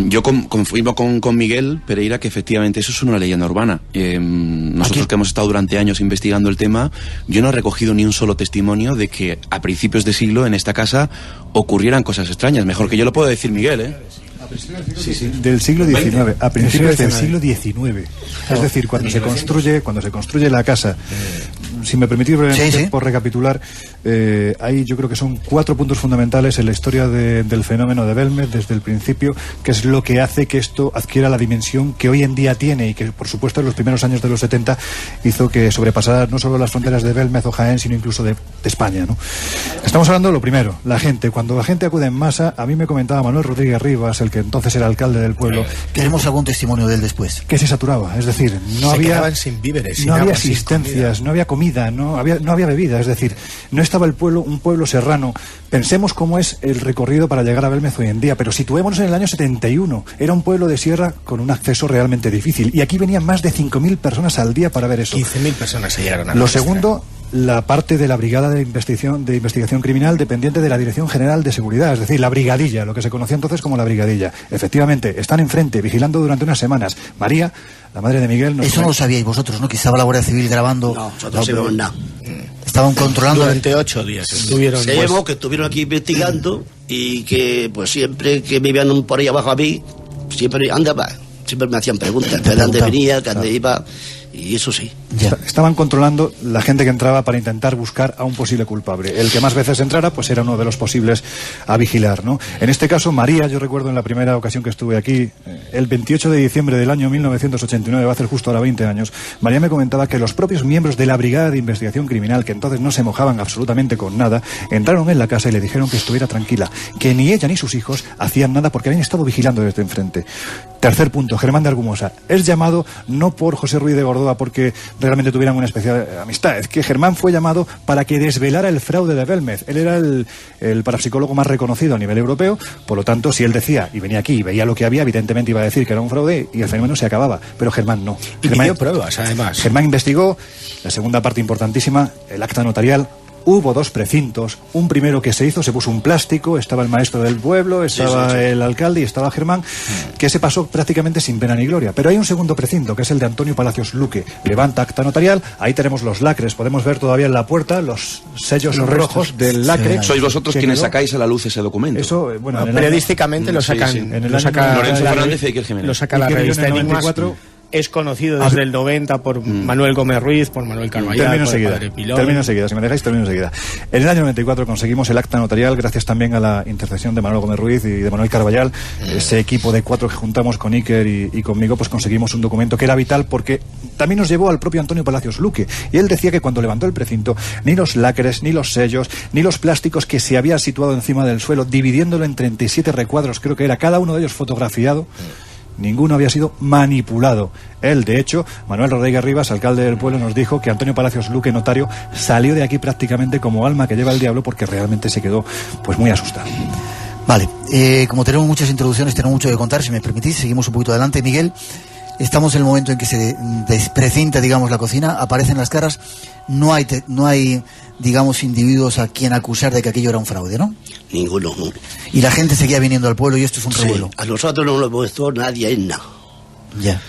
yo confirmo con Miguel Pereira que efectivamente eso es una leyenda urbana. Nosotros que hemos estado durante años investigando el tema, yo no he recogido ni un solo testimonio de que a principios de siglo en esta casa ocurrieran cosas extrañas. Mejor que yo lo puedo decir Miguel, ¿eh? Sí, sí, del siglo XIX, a principios del siglo XIX. Es decir, cuando se construye la casa, si me permitís brevemente, por recapitular, hay yo creo que son 4 puntos fundamentales en la historia del fenómeno de Belmez desde el principio, que es lo que hace que esto adquiera la dimensión que hoy en día tiene y que por supuesto en los primeros años de los 70 hizo que sobrepasara no solo las fronteras de Belmez o Jaén, sino incluso de España, ¿no? Estamos hablando de lo primero, la gente. Cuando la gente acude en masa, a mí me comentaba Manuel Rodríguez Rivas, el que entonces era alcalde del pueblo. Queremos algún testimonio de él después. Que se saturaba, es decir, no había sin víveres, no había asistencias, no había comida, no había bebida, es decir, no estaba un pueblo serrano. Pensemos cómo es el recorrido para llegar a Belmez hoy en día, pero situémonos en el año 71. Era un pueblo de sierra con un acceso realmente difícil y aquí venían más de 5.000 personas al día para ver eso. 15.000 personas se llegaron a Lo segundo, la parte de la Brigada de Investigación Criminal dependiente de la Dirección General de Seguridad, es decir, la Brigadilla, lo que se conocía entonces como la Brigadilla. Efectivamente, están enfrente, vigilando durante unas semanas. María, la madre de Miguel... Eso no lo sabíais vosotros, ¿no? Que estaba la Guardia Civil grabando... No, nosotros no sabíamos nada. Estaban controlando... Durante 8 días estuvieron... Sabemos que estuvieron aquí investigando y que pues siempre que me iban por ahí abajo a mí, siempre me hacían preguntas de dónde venía, de dónde iba... Y eso sí. Estaban controlando la gente que entraba para intentar buscar a un posible culpable. El que más veces entrara, pues era uno de los posibles a vigilar, ¿no? En este caso, María, yo recuerdo en la primera ocasión que estuve aquí, el 28 de diciembre del año 1989, va a hacer justo ahora 20 años, María me comentaba que los propios miembros de la Brigada de Investigación Criminal, que entonces no se mojaban absolutamente con nada, entraron en la casa y le dijeron que estuviera tranquila, que ni ella ni sus hijos hacían nada porque habían estado vigilando desde enfrente. Tercer punto, Germán de Argumosa. Es llamado no por José Ruiz de Gordoa porque realmente tuvieran una especial amistad, es que Germán fue llamado para que desvelara el fraude de Belmez. Él era el parapsicólogo más reconocido a nivel europeo, por lo tanto, si él decía y venía aquí y veía lo que había, evidentemente iba a decir que era un fraude y el fenómeno se acababa, pero Germán no. Y dio pruebas, además. Germán investigó la segunda parte importantísima, el acta notarial. Hubo 2 precintos, un primero que se hizo, se puso un plástico, estaba el maestro del pueblo, estaba el alcalde y estaba Germán, que se pasó prácticamente sin pena ni gloria. Pero hay un segundo precinto, que es el de Antonio Palacios Luque. Levanta acta notarial, ahí tenemos los lacres, podemos ver todavía en la puerta los sellos rojos del lacre. Sois vosotros quienes sacáis a la luz ese documento. Eso, bueno, periodísísticamente lo sacan. En el Lorenzo Fernández y Iker Jiménez. Lo saca la revista Enigmas. Es conocido desde el 90 por Manuel Gómez Ruiz, por Manuel Carvallal, Termino enseguida, si me dejáis, termino enseguida. En el año 94 conseguimos el acta notarial gracias también a la intercesión de Manuel Gómez Ruiz y de Manuel Carvallal. Ese equipo de 4 que juntamos con Iker y conmigo, pues conseguimos un documento que era vital porque también nos llevó al propio Antonio Palacios Luque. Y él decía que cuando levantó el precinto, ni los lacres, ni los sellos, ni los plásticos que se habían situado encima del suelo, dividiéndolo en 37 recuadros, creo que era cada uno de ellos fotografiado, ninguno había sido manipulado. Él, de hecho, Manuel Rodríguez Rivas, alcalde del pueblo, nos dijo que Antonio Palacios Luque, notario, salió de aquí prácticamente como alma que lleva el diablo porque realmente se quedó pues muy asustado. Vale, como tenemos muchas introducciones, tenemos mucho que contar, si me permitís, seguimos un poquito adelante. Miguel, estamos en el momento en que se desprecinta, digamos, la cocina, aparecen las caras, no hay, digamos, individuos a quien acusar de que aquello era un fraude, ¿no? Ninguno, no. Y la gente seguía viniendo al pueblo y esto es un revuelo. A nosotros no nos molestó nadie en nada. Ya.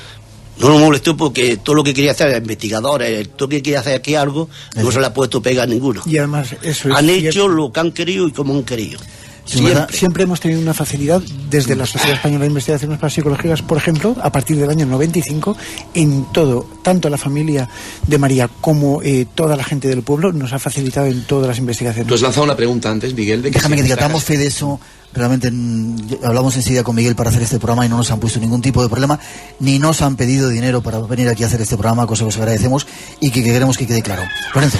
No nos molestó porque todo lo que quería hacer, investigadores, todo lo que quería hacer aquí algo, no se le ha puesto pega a ninguno. Y además, eso es han cierto. hecho lo que han querido y como han querido. Siempre hemos tenido una facilidad desde la Sociedad Española de Investigaciones Parapsicológicas, por ejemplo, a partir del año 95, en todo, tanto la familia de María como toda la gente del pueblo nos ha facilitado en todas las investigaciones. Tú has lanzado una pregunta antes, Miguel. Déjame que diga, damos fe de eso. Realmente hablamos enseguida con Miguel para hacer este programa y no nos han puesto ningún tipo de problema, ni nos han pedido dinero para venir aquí a hacer este programa, cosa que os agradecemos y que queremos que quede claro. Lorenzo.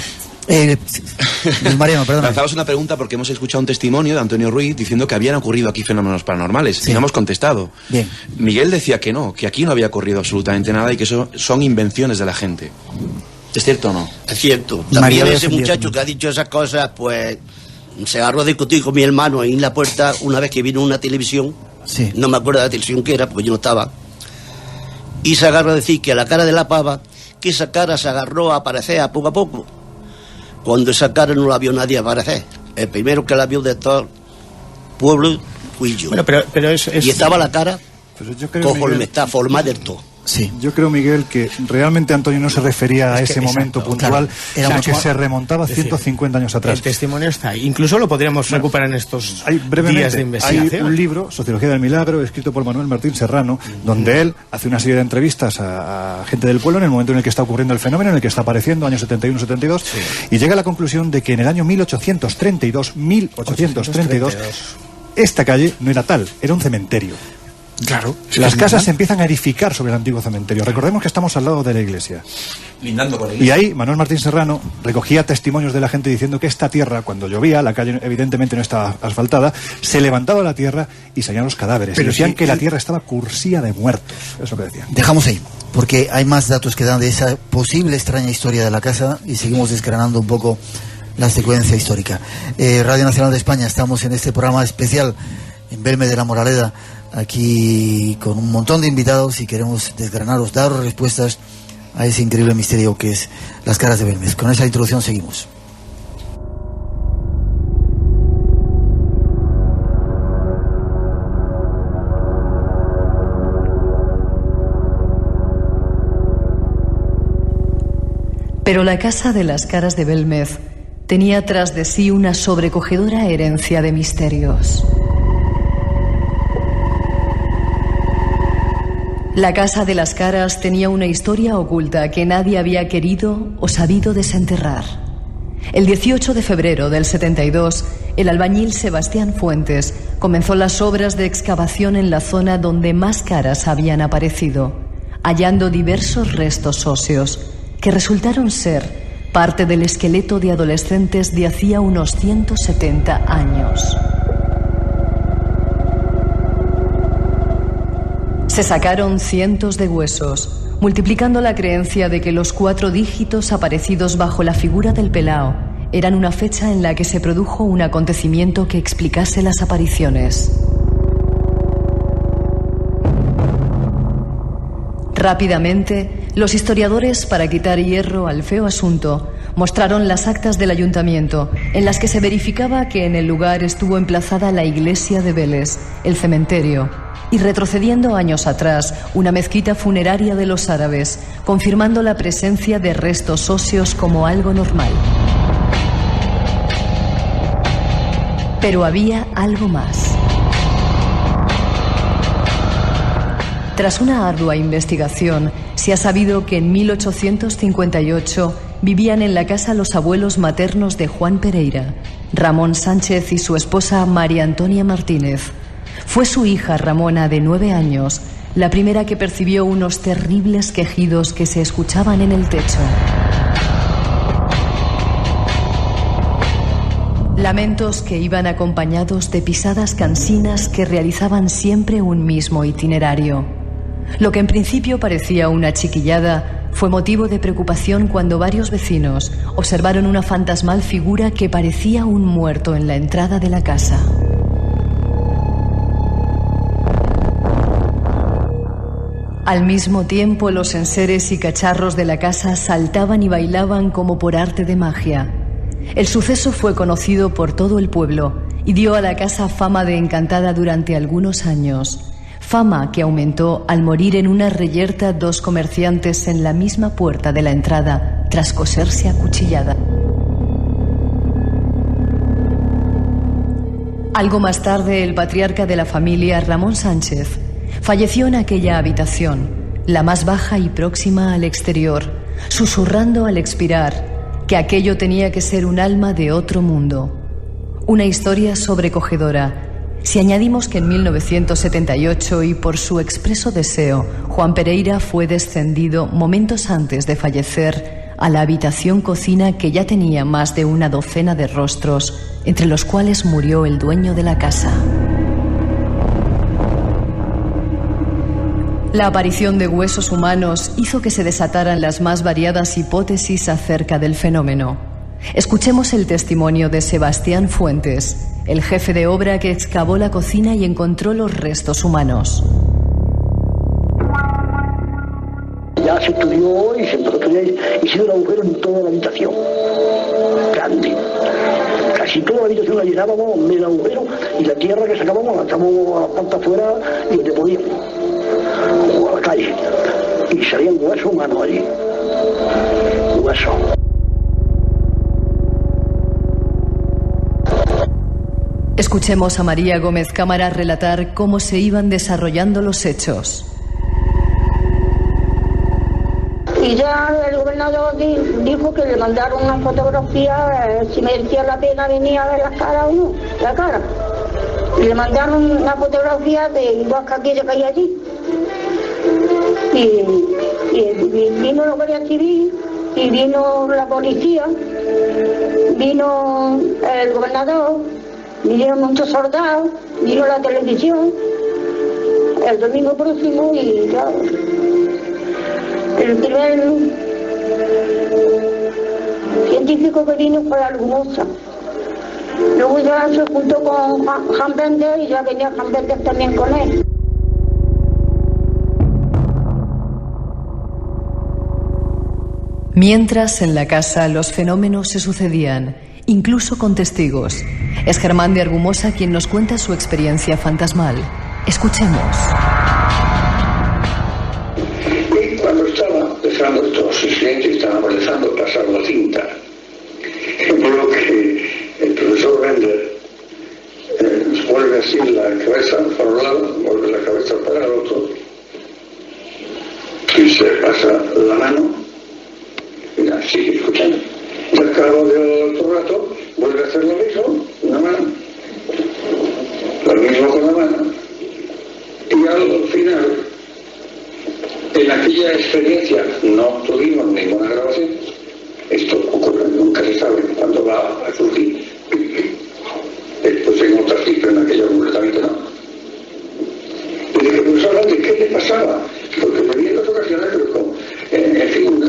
Mariano, perdón. Lanzabas una pregunta porque hemos escuchado un testimonio de Antonio Ruiz diciendo que habían ocurrido aquí fenómenos paranormales. Sí. Y no hemos contestado. Bien. Miguel decía que no, que aquí no había ocurrido absolutamente nada y que eso son invenciones de la gente. ¿Es cierto o no? Es cierto. También ese muchacho que ha dicho esas cosas, pues se agarró a discutir con mi hermano ahí en la puerta una vez que vino una televisión. Sí. No me acuerdo de la televisión que era, porque yo no estaba. Y se agarró a decir que a la cara de la pava, que esa cara se agarró a aparecer a poco. Cuando esa cara no la vio nadie aparecer. El primero que la vio de todo el pueblo fui yo. Bueno, pero es... Y estaba la cara conforme está formada del todo. Sí. Yo creo, Miguel, que realmente Antonio no se refería a ese momento puntual, claro, que se remontaba 150 años atrás. El testimonio está ahí. Incluso lo podríamos recuperar en estos días de investigación. Hay un libro, Sociología del Milagro, escrito por Manuel Martín Serrano, donde él hace una serie de entrevistas a gente del pueblo en el momento en el que está ocurriendo el fenómeno, en el que está apareciendo, años 71-72, y llega a la conclusión de que en el año 1832, esta calle no era tal, era un cementerio. Claro. Las casas se empiezan a edificar sobre el antiguo cementerio. Recordemos que estamos al lado de la iglesia. Lindando con la iglesia. Y ahí Manuel Martín Serrano recogía testimonios de la gente diciendo que esta tierra, cuando llovía, la calle evidentemente no estaba asfaltada, se levantaba la tierra y salían los cadáveres. Pero decían que la tierra estaba cursía de muertos. Es lo que decían. Dejamos ahí, porque hay más datos que dan de esa posible extraña historia de la casa y seguimos desgranando un poco la secuencia histórica. Radio Nacional de España, estamos en este programa especial en Belme de la Moraleda, aquí con un montón de invitados y queremos desgranaros, daros respuestas a ese increíble misterio que es las caras de Belmez. Con esa introducción seguimos. Pero la casa de las caras de Belmez tenía tras de sí una sobrecogedora herencia de misterios. La casa de las caras tenía una historia oculta que nadie había querido o sabido desenterrar. El 18 de febrero del 72, el albañil Sebastián Fuentes comenzó las obras de excavación en la zona donde más caras habían aparecido, hallando diversos restos óseos que resultaron ser parte del esqueleto de adolescentes de hacía unos 170 años. Se sacaron cientos de huesos, multiplicando la creencia de que los 4 dígitos aparecidos bajo la figura del pelao eran una fecha en la que se produjo un acontecimiento que explicase las apariciones. Rápidamente, los historiadores, para quitar hierro al feo asunto, mostraron las actas del ayuntamiento, en las que se verificaba que en el lugar estuvo emplazada la iglesia de Vélez, el cementerio, y retrocediendo años atrás, una mezquita funeraria de los árabes, confirmando la presencia de restos óseos como algo normal. Pero había algo más. Tras una ardua investigación, se ha sabido que en 1858 vivían en la casa los abuelos maternos de Juan Pereira, Ramón Sánchez y su esposa María Antonia Martínez. Fue su hija Ramona, de 9 años, la primera que percibió unos terribles quejidos que se escuchaban en el techo. Lamentos que iban acompañados de pisadas cansinas que realizaban siempre un mismo itinerario. Lo que en principio parecía una chiquillada fue motivo de preocupación cuando varios vecinos observaron una fantasmal figura que parecía un muerto en la entrada de la casa. Al mismo tiempo, los enseres y cacharros de la casa saltaban y bailaban como por arte de magia. El suceso fue conocido por todo el pueblo y dio a la casa fama de encantada durante algunos años. Fama que aumentó al morir en una reyerta 2 comerciantes en la misma puerta de la entrada tras coserse a cuchillada. Algo más tarde, el patriarca de la familia, Ramón Sánchez, falleció en aquella habitación, la más baja y próxima al exterior, susurrando al expirar que aquello tenía que ser un alma de otro mundo. Una historia sobrecogedora. Si añadimos que en 1978, y por su expreso deseo, Juan Pereira fue descendido momentos antes de fallecer a la habitación cocina que ya tenía más de una docena de rostros, entre los cuales murió el dueño de la casa. La aparición de huesos humanos hizo que se desataran las más variadas hipótesis acerca del fenómeno. Escuchemos el testimonio de Sebastián Fuentes, el jefe de obra que excavó la cocina y encontró los restos humanos. Ya se estudió y se empezó a estudiar, hicieron un agujero en toda la habitación, grande. Casi toda la habitación la llenábamos en el agujero y la tierra que sacábamos la echábamos a la planta afuera y donde podíamos, o a la calle. Y salían huesos humanos allí. Huesos. Escuchemos a María Gómez Cámara relatar cómo se iban desarrollando los hechos. Y ya el gobernador dijo que le mandaron una fotografía, si merecía la pena venir a ver la cara o no, la cara. Y le mandaron una fotografía de igual que aquella que hay allí. Y vino la Guardia Civil, y vino la policía, vino el gobernador, vinieron muchos soldados, vino la televisión, el domingo próximo y claro. El primer científico que vino fue Argumosa. Luego ya se juntó con Jan Bender y ya venía Jan Bender también con él. Mientras en la casa los fenómenos se sucedían, incluso con testigos. Es Germán de Argumosa quien nos cuenta su experiencia fantasmal. Escuchemos. Cuando estaba dejando estos clientes, estábamos dejando pasar la cinta, veo que el profesor Bender vuelve así la cabeza para un lado, vuelve la cabeza para el otro, y se pasa la mano, mira, sigue escuchando. Y al cabo de otro rato, vuelve a hacer lo mismo, una mano, lo mismo con la mano, y al final, en aquella experiencia no tuvimos ninguna grabación. Esto ocurre, nunca se sabe cuándo va a surgir. Después en otras cifras, en aquella completamente no. Y dije, pues ahora, ¿de qué le pasaba? Porque me vi en otras ocasiones, pero como, en fin,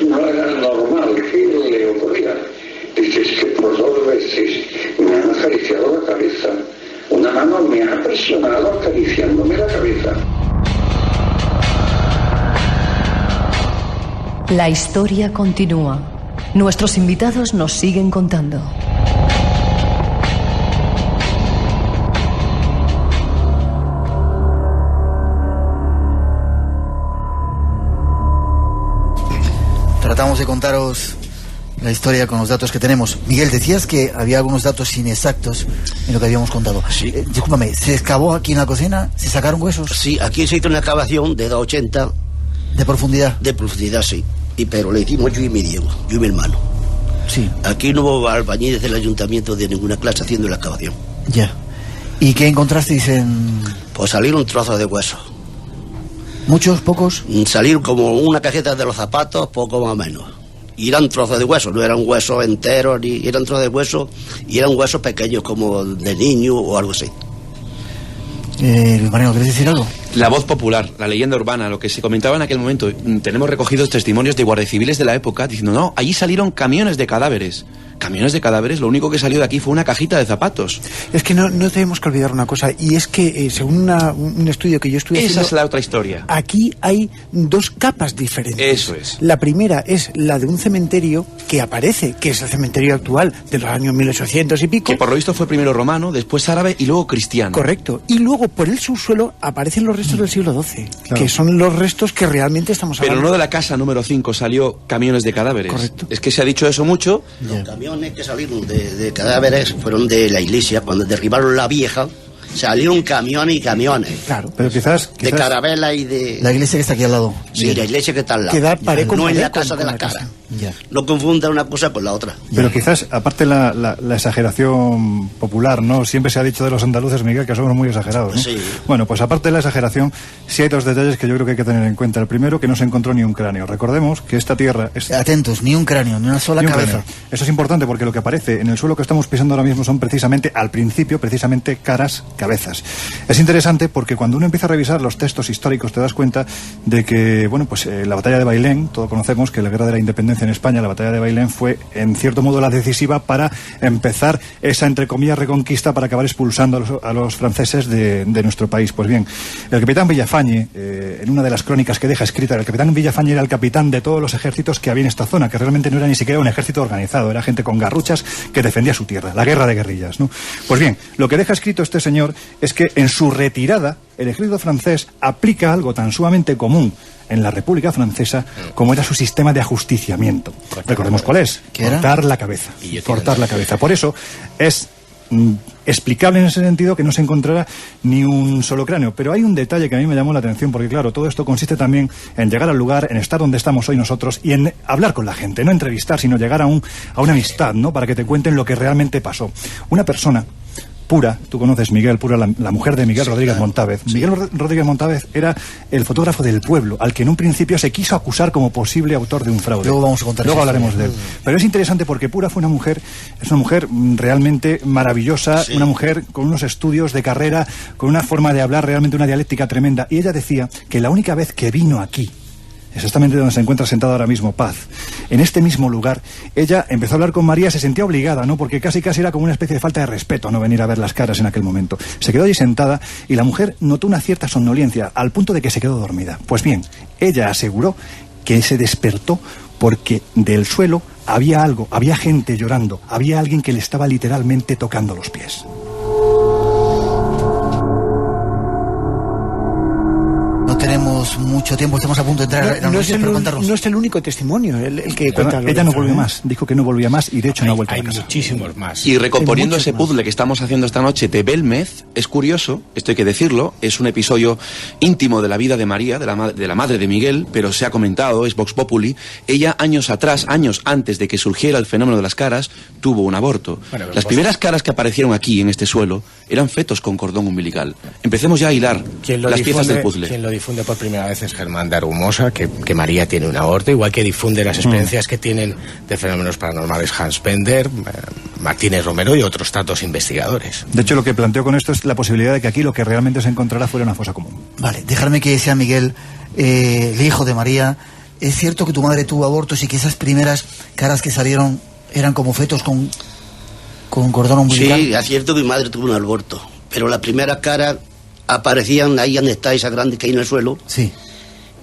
no era normal. ¿Qué le ocurría? Dice, es que por 2 veces me han acariciado la cabeza. Una mano me ha presionado acariciándome la cabeza. La historia continúa. Nuestros invitados nos siguen contando. Tratamos de contaros la historia con los datos que tenemos. Miguel, decías que había algunos datos inexactos en lo que habíamos contado. Sí. Discúlpame, ¿se excavó aquí en la cocina? ¿Se sacaron huesos? Sí, aquí se hizo una excavación de 2,80. ¿De profundidad? De profundidad, sí. Pero le hicimos yo y mi Diego, yo y mi hermano. Sí. Aquí no hubo albañiles del ayuntamiento de ninguna clase haciendo la excavación. Ya. ¿Y qué encontrasteis en...? Pues salieron trozos de hueso. ¿Muchos? ¿Pocos? Salieron como una cajeta de los zapatos, poco más o menos. Y eran trozos de hueso, no eran huesos enteros, ni eran trozos de hueso, y eran huesos pequeños como de niño o algo así. Luis Mariano, ¿quieres decir algo? La voz popular, la leyenda urbana, lo que se comentaba en aquel momento. Tenemos recogidos testimonios de guardias civiles de la época diciendo, no, allí salieron camiones de cadáveres. Camiones de cadáveres, lo único que salió de aquí fue una cajita de zapatos. Es que no tenemos que olvidar una cosa, y es que según un estudio que yo estuve haciendo... Esa es la otra historia. Aquí hay dos capas diferentes. Eso es. La primera es la de un cementerio que aparece, que es el cementerio actual de los años 1800 y pico. Que por lo visto fue primero romano, después árabe y luego cristiano. Correcto. Y luego por el subsuelo aparecen los restos del siglo XII, claro, que son los restos que realmente estamos hablando. Pero no de la casa número 5 salió camiones de cadáveres. Correcto. Es que se ha dicho eso mucho. Los camiones que salieron de cadáveres fueron de la iglesia. Cuando derribaron la vieja, salieron camiones y camiones. Claro. Pero quizás... De Carabela y de... La iglesia que está aquí al lado. Sí, la iglesia que está al lado. Que da pared con no en pared la casa con de la la cara. casa. Ya. No confunda una cosa con la otra. Pero quizás, aparte la exageración popular, ¿no? Siempre se ha dicho de los andaluces, Miguel, que somos muy exagerados, ¿no? Sí. Bueno, pues aparte de la exageración, sí hay dos detalles que yo creo que hay que tener en cuenta. El primero, que no se encontró ni un cráneo. Recordemos que esta tierra es... Atentos, ni un cráneo, ni una sola ni un cabeza. cráneo. Eso es importante porque lo que aparece en el suelo que estamos pisando ahora mismo son precisamente, al principio, precisamente caras, cabezas. Es interesante porque cuando uno empieza a revisar los textos históricos te das cuenta de que, bueno, pues la batalla de Bailén, todos conocemos que la guerra de la independencia en España, la batalla de Bailén fue, en cierto modo, la decisiva para empezar esa, entre comillas, reconquista para acabar expulsando a los franceses de nuestro país. Pues bien, el capitán Villafañe, en una de las crónicas que deja escrita, el capitán Villafañe era el capitán de todos los ejércitos que había en esta zona, que realmente no era ni siquiera un ejército organizado, era gente con garruchas que defendía su tierra, la guerra de guerrillas, ¿no? Pues bien, lo que deja escrito este señor es que en su retirada el ejército francés aplica algo tan sumamente común en la República Francesa como era su sistema de ajusticiamiento. Recordemos cuál es. Cortar la cabeza. Cortar la cabeza. Por eso es explicable en ese sentido que no se encontrara ni un solo cráneo. Pero hay un detalle que a mí me llamó la atención, porque claro, todo esto consiste también en llegar al lugar, en estar donde estamos hoy nosotros y en hablar con la gente, no entrevistar, sino llegar a una amistad, ¿no? Para que te cuenten lo que realmente pasó. Una persona Pura, tú conoces Miguel Pura, la mujer de Miguel Rodríguez Montávez. Sí. Miguel Rodríguez Montávez era el fotógrafo del pueblo, al que en un principio se quiso acusar como posible autor de un fraude. Luego vamos a contar. Luego hablaremos de él. Pero es interesante porque Pura fue es una mujer realmente maravillosa, sí, una mujer con unos estudios de carrera, con una forma de hablar, realmente una dialéctica tremenda. Y ella decía que la única vez que vino aquí, exactamente donde se encuentra sentada ahora mismo Paz, en este mismo lugar, ella empezó a hablar con María, se sentía obligada, ¿no? Porque casi era como una especie de falta de respeto no venir a ver las caras en aquel momento. Se quedó allí sentada y la mujer notó una cierta somnolencia al punto de que se quedó dormida. Pues bien, ella aseguró que se despertó porque del suelo había algo, había gente llorando, había alguien que le estaba literalmente tocando los pies. No tenemos mucho tiempo, estamos a punto de entrar. No es el único testimonio el que cuenta. Ella no volvió más, dijo que no volvía más y de hecho no ha vuelto a casa. Hay muchísimos más. Y recomponiendo ese puzzle que estamos haciendo esta noche de Belmez, es curioso, esto hay que decirlo, es un episodio íntimo de la vida de María, de la madre de Miguel, pero se ha comentado, es Vox Populi. Ella años antes de que surgiera el fenómeno de las caras, tuvo un aborto. Bueno, las primeras caras que aparecieron aquí en este suelo eran fetos con cordón umbilical. Empecemos ya a hilar las piezas del puzzle. Quien lo difunde por primera vez es Germán de Argumosa, que María tiene un aborto, igual que difunde las experiencias que tienen de fenómenos paranormales Hans Bender, Martínez Romero y otros tantos investigadores. De hecho, lo que planteo con esto es la posibilidad de que aquí lo que realmente se encontrara fuera una fosa común. Vale, dejarme que sea Miguel, el hijo de María. ¿Es cierto que tu madre tuvo abortos y que esas primeras caras que salieron eran como fetos con cordón umbilical? Sí, es cierto que mi madre tuvo un aborto, pero las primeras caras aparecían ahí donde está esa grande que hay en el suelo. Sí.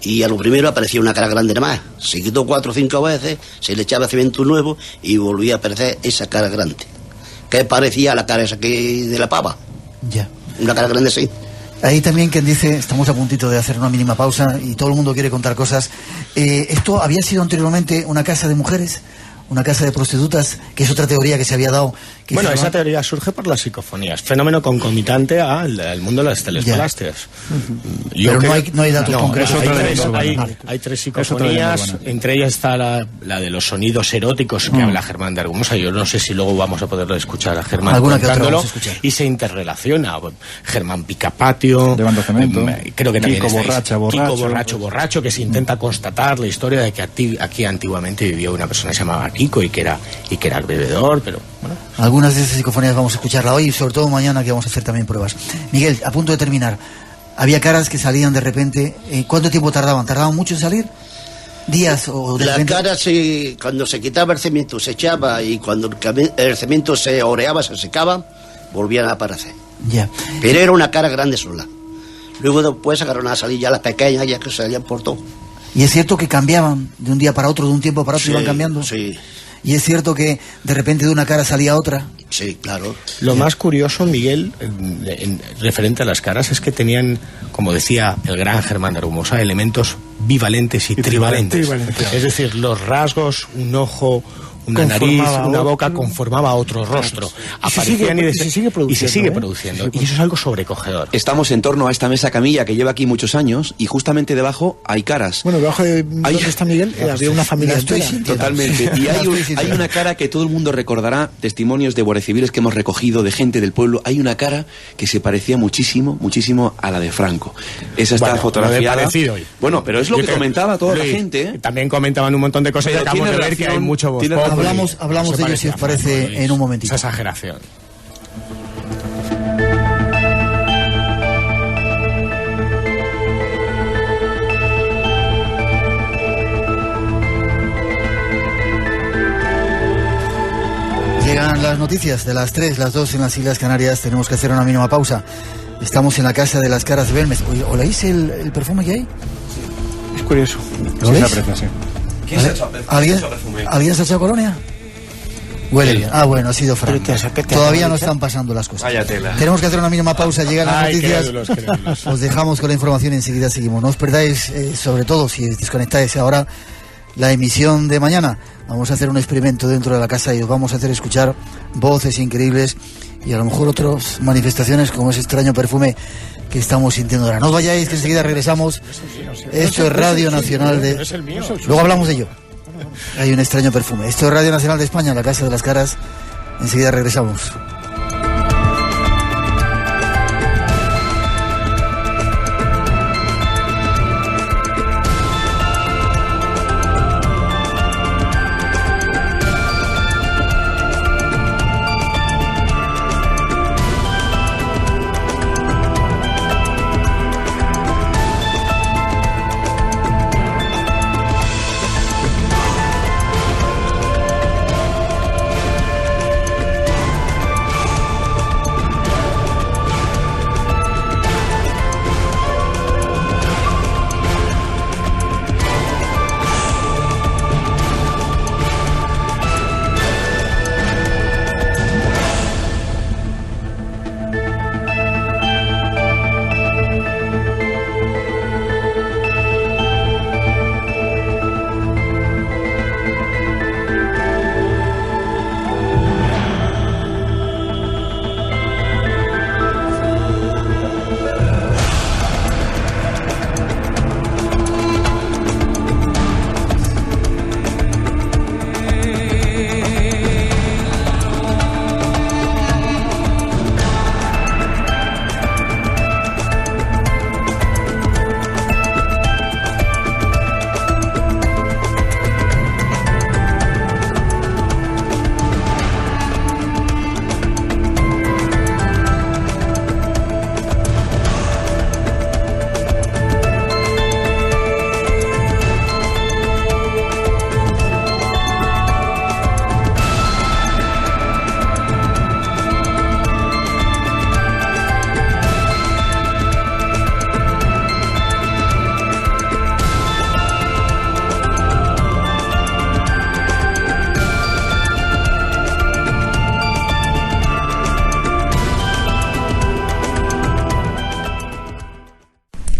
Y a lo primero aparecía una cara grande nada más. Se quitó 4 o 5 veces, se le echaba cemento nuevo y volvía a aparecer esa cara grande. Que parecía la cara esa que de la pava. Ya. Una cara grande así. Ahí también quien dice, estamos a puntito de hacer una mínima pausa y todo el mundo quiere contar cosas. ¿Esto había sido anteriormente una casa de mujeres? ¿Una casa de prostitutas? Que es otra teoría que se había dado. Bueno, esa teoría surge por las psicofonías, fenómeno conconmitante al mundo de las telescolásteas. Pero no hay datos concretos. Hay 3 psicofonías, entre ellas está la de los sonidos eróticos que habla Germán de Argumosa. Yo no sé si luego vamos a poder escuchar a Germán contándolo, y se interrelaciona. Germán Picapatio, creo que también Kiko borracho, que se intenta constatar la historia de que aquí antiguamente vivió una persona que se llamaba Kiko y que era el bebedor, pero bueno. Algunas de esas psicofonías vamos a escucharla hoy y sobre todo mañana, que vamos a hacer también pruebas. Miguel, a punto de terminar, había caras que salían de repente. ¿Cuánto tiempo tardaban? ¿Tardaban mucho en salir? ¿Días o de repente? La cara, cuando se quitaba el cemento, se echaba, y cuando el cemento se oreaba, se secaba, volvían a aparecer. Ya. Pero era una cara grande sola. Luego después agarraron a salir ya las pequeñas, ya que salían por todo. ¿Y es cierto que cambiaban de un día para otro, de un tiempo para otro, iban cambiando? Sí. ¿Y es cierto que de repente de una cara salía otra? Sí, claro. Lo más curioso, Miguel, en referente a las caras, es que tenían, como decía el gran Germán de Argumosa, elementos bivalentes y trivalentes. Es decir, los rasgos, un ojo, una nariz, una boca, conformaba otro rostro. Aparecían y se sigue produciendo. Y eso es algo sobrecogedor. Estamos en torno a esta mesa camilla que lleva aquí muchos años, y justamente debajo hay caras. Bueno, debajo de donde está Miguel había una familia entera. Totalmente. Y hay una cara que todo el mundo recordará, testimonios de guardias civiles que hemos recogido de gente del pueblo. Hay una cara que se parecía muchísimo a la de Franco. Esa está fotografiada. Bueno, pero es lo que comentaba toda la gente. También comentaban un montón de cosas y acabamos de ver que hay mucho voz. Hablamos de ello, si os parece, en un momentito. Esa exageración. Llegan las noticias de las 3, las 2 en las Islas Canarias. Tenemos que hacer una mínima pausa. Estamos en la Casa de las Caras de Belmez. ¿Oléis el perfume que hay? Es curioso. ¿Lo veis? ¿Quién se ha echado perfume? ¿Alguien se ha echado colonia? Huele bien. Ah, bueno, ha sido Frank. Todavía no están pasando las cosas. Vaya tela. Tenemos que hacer una mínima pausa. Llegan las noticias. Crédulos. Os dejamos con la información y enseguida seguimos. No os perdáis, sobre todo si desconectáis ahora, la emisión de mañana. Vamos a hacer un experimento dentro de la casa y os vamos a hacer escuchar voces increíbles y a lo mejor otras manifestaciones como ese extraño perfume que estamos sintiendo ahora. No os vayáis, que enseguida regresamos. Esto es Radio Nacional de... Luego hablamos de ello. Hay un extraño perfume. Esto es Radio Nacional de España, la Casa de las Caras. Enseguida regresamos.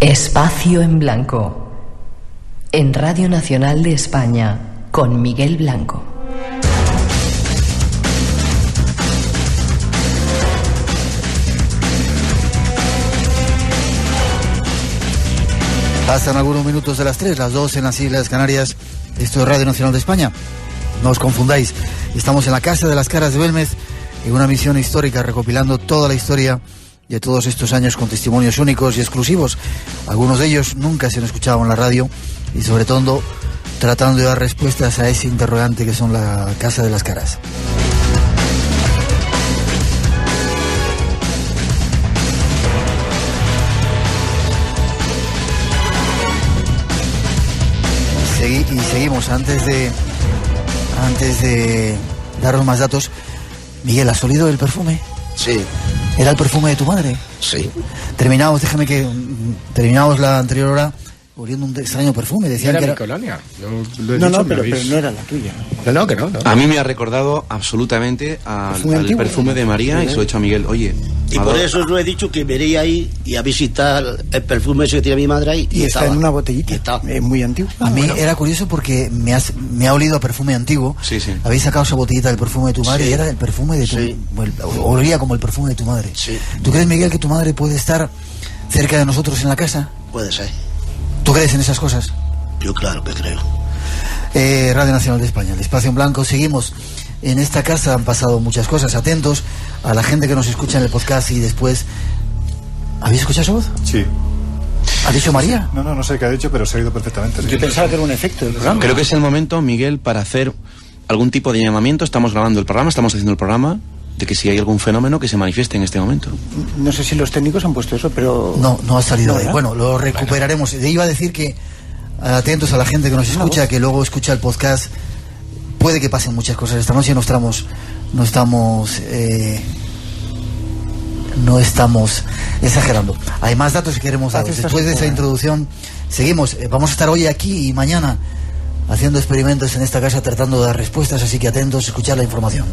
Espacio en Blanco, en Radio Nacional de España, con Miguel Blanco. Pasan algunos minutos de las 3, las 2 en las Islas Canarias. Esto es Radio Nacional de España. No os confundáis. Estamos en la Casa de las Caras de Belmez, en una misión histórica recopilando toda la historia de todos estos años con testimonios únicos y exclusivos. Algunos de ellos nunca se han escuchado en la radio y sobre todo tratando de dar respuestas a ese interrogante que son la Casa de las Caras. seguimos. Antes de daros más datos, Miguel, ¿has olido el perfume? Sí. ¿Era el perfume de tu madre? Sí. Terminamos la anterior hora oliendo un extraño perfume. Decían que era colonia. No, pero no era la tuya. No, que no. A mí me ha recordado absolutamente al perfume de María, y se lo he dicho a Miguel. Oye, y por eso os lo he dicho, que veréis ahí y a visitar el perfume ese que tiene mi madre ahí. Y está en una botellita. Es muy antiguo. A mí era curioso porque me ha olido a perfume antiguo. Sí. Habéis sacado esa botellita del perfume de tu madre, y era el perfume de tu... olía como el perfume de tu madre. Sí. ¿Tú crees, Miguel, que tu madre puede estar cerca de nosotros en la casa? Puede ser. ¿Tú crees en esas cosas? Yo claro que creo. Radio Nacional de España, el Espacio en Blanco. Seguimos. En esta casa han pasado muchas cosas. Atentos a la gente que nos escucha en el podcast y después... ¿Habéis escuchado su voz? Sí. ¿Ha dicho María? No sé qué ha dicho, pero se ha oído perfectamente. Yo pensaba que era un efecto del programa. Creo que es el momento, Miguel, para hacer algún tipo de llamamiento. Estamos grabando el programa, estamos haciendo el programa, de que si hay algún fenómeno que se manifieste en este momento. No sé si los técnicos han puesto eso, pero... No ha salido ahí. Bueno, lo recuperaremos. Te iba a decir que atentos a la gente que nos escucha, que luego escucha el podcast. Puede que pasen muchas cosas esta noche. No estamos exagerando. Hay más datos que queremos dar. Después de esa introducción, seguimos. Vamos a estar hoy aquí y mañana haciendo experimentos en esta casa, tratando de dar respuestas, así que atentos a escuchar la información.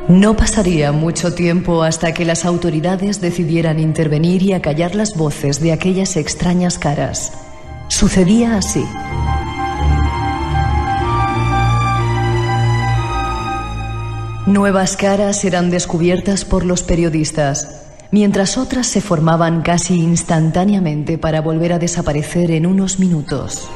No pasaría mucho tiempo hasta que las autoridades decidieran intervenir y acallar las voces de aquellas extrañas caras. Sucedía así. Nuevas caras eran descubiertas por los periodistas, mientras otras se formaban casi instantáneamente para volver a desaparecer en unos minutos.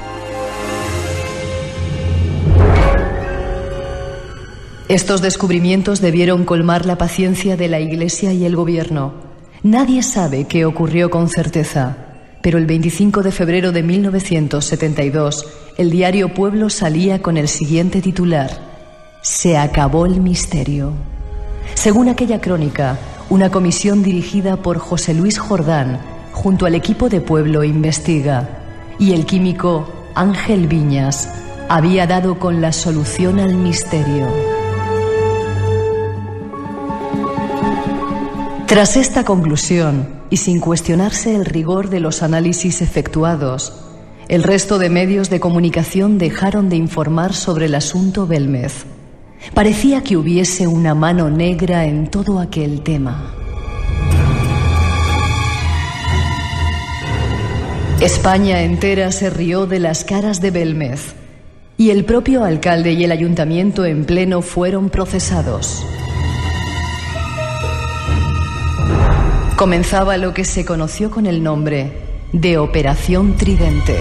Estos descubrimientos debieron colmar la paciencia de la Iglesia y el gobierno. Nadie sabe qué ocurrió con certeza, pero el 25 de febrero de 1972, el diario Pueblo salía con el siguiente titular: Se acabó el misterio. Según aquella crónica, una comisión dirigida por José Luis Jordán, junto al equipo de Pueblo Investiga, y el químico Ángel Viñas, había dado con la solución al misterio. Tras esta conclusión, y sin cuestionarse el rigor de los análisis efectuados, el resto de medios de comunicación dejaron de informar sobre el asunto Belmez. Parecía que hubiese una mano negra en todo aquel tema. España entera se rió de las caras de Belmez, y el propio alcalde y el ayuntamiento en pleno fueron procesados. Comenzaba lo que se conoció con el nombre de Operación Tridente.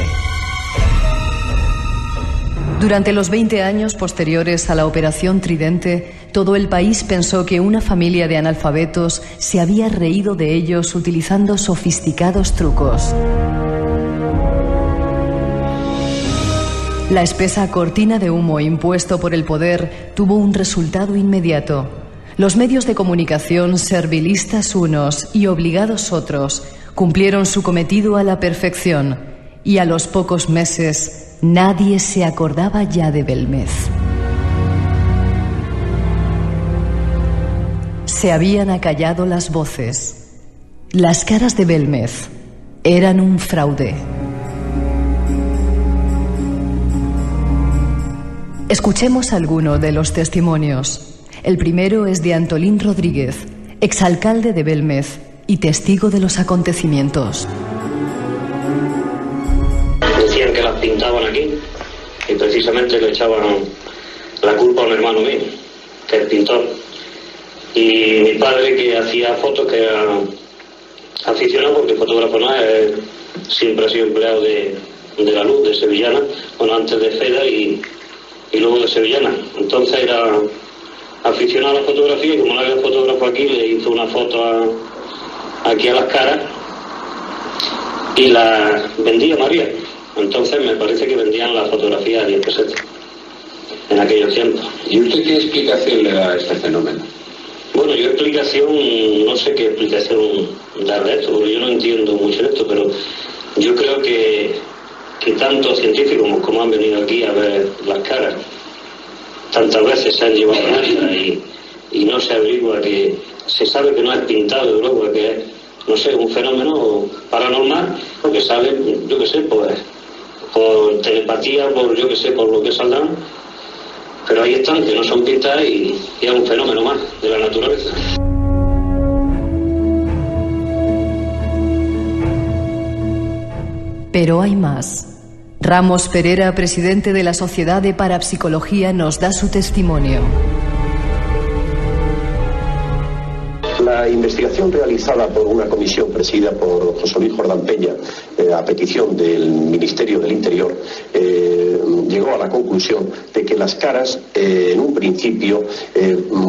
Durante los 20 años posteriores a la Operación Tridente, todo el país pensó que una familia de analfabetos se había reído de ellos utilizando sofisticados trucos. La espesa cortina de humo impuesto por el poder tuvo un resultado inmediato. Los medios de comunicación, servilistas unos y obligados otros, cumplieron su cometido a la perfección, y a los pocos meses nadie se acordaba ya de Belmez. Se habían acallado las voces. Las caras de Belmez eran un fraude. Escuchemos alguno de los testimonios. El primero es de Antolín Rodríguez, exalcalde de Belmez y testigo de los acontecimientos. Decían que las pintaban aquí y precisamente le echaban la culpa a un hermano mío, que es pintor. Y mi padre, que hacía fotos, que era aficionado, porque fotógrafo no es, siempre ha sido empleado de la luz, de Sevillana, bueno, antes de Feda y luego de Sevillana. Entonces era aficionado a la fotografía, y como no había fotógrafo aquí, le hizo una foto aquí a las caras y la vendía María. Entonces me parece que vendían la fotografía a 10 pesetas. en aquellos tiempos. ¿Y usted qué explicación le da a este fenómeno? Bueno, yo no sé qué explicación darle a esto, porque yo no entiendo mucho esto, pero yo creo que tantos científicos como han venido aquí a ver las caras, tantas veces se han llevado a casa y no se averigua, que se sabe que no es pintado luego, que es, no sé, un fenómeno paranormal, porque sale, yo qué sé, por telepatía, por lo que saldrán, pero ahí están, que no son pintadas y es un fenómeno más de la naturaleza. Pero hay más. Ramos Perera, presidente de la Sociedad de Parapsicología, nos da su testimonio. La investigación realizada por una comisión presidida por José Luis Jordán Peña, a petición del Ministerio del Interior, llegó a la conclusión de que las caras en un principio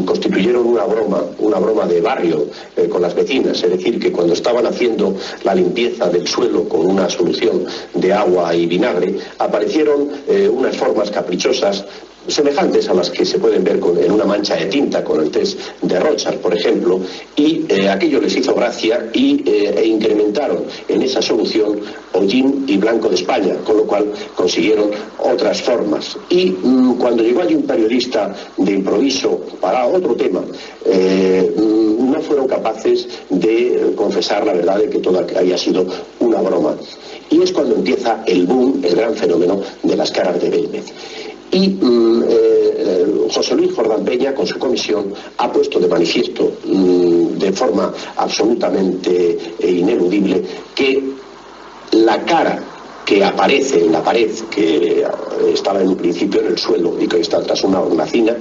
constituyeron una broma de barrio con las vecinas, es decir, que cuando estaban haciendo la limpieza del suelo con una solución de agua y vinagre, aparecieron unas formas caprichosas semejantes a las que se pueden ver en una mancha de tinta con el test de Rorschach, por ejemplo, y aquello les hizo gracia e incrementaron en esa solución hollín y blanco de España, con lo cual consiguieron otras formas. Y cuando llegó allí un periodista de improviso para otro tema, no fueron capaces de confesar la verdad de que todo había sido una broma. Y es cuando empieza el boom, el gran fenómeno de las caras de Belmez. Y José Luis Jordán Peña, con su comisión, ha puesto de manifiesto de forma absolutamente ineludible que la cara que aparece en la pared, que estaba en un principio en el suelo y que está tras una hornacina,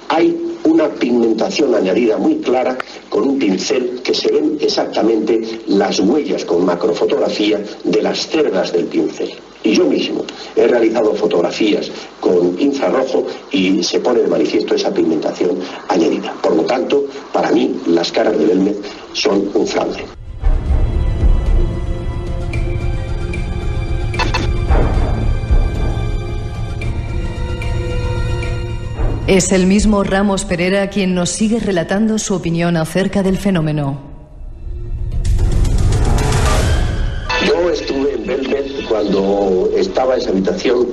hay una pigmentación añadida muy clara con un pincel que se ven exactamente las huellas con macrofotografía de las cerdas del pincel. Y yo mismo he realizado fotografías con infrarrojo y se pone de manifiesto esa pigmentación añadida. Por lo tanto, para mí, las caras de Belmez son un fraude. Es el mismo Ramos Perera quien nos sigue relatando su opinión acerca del fenómeno. Yo estuve en Belmez cuando estaba esa habitación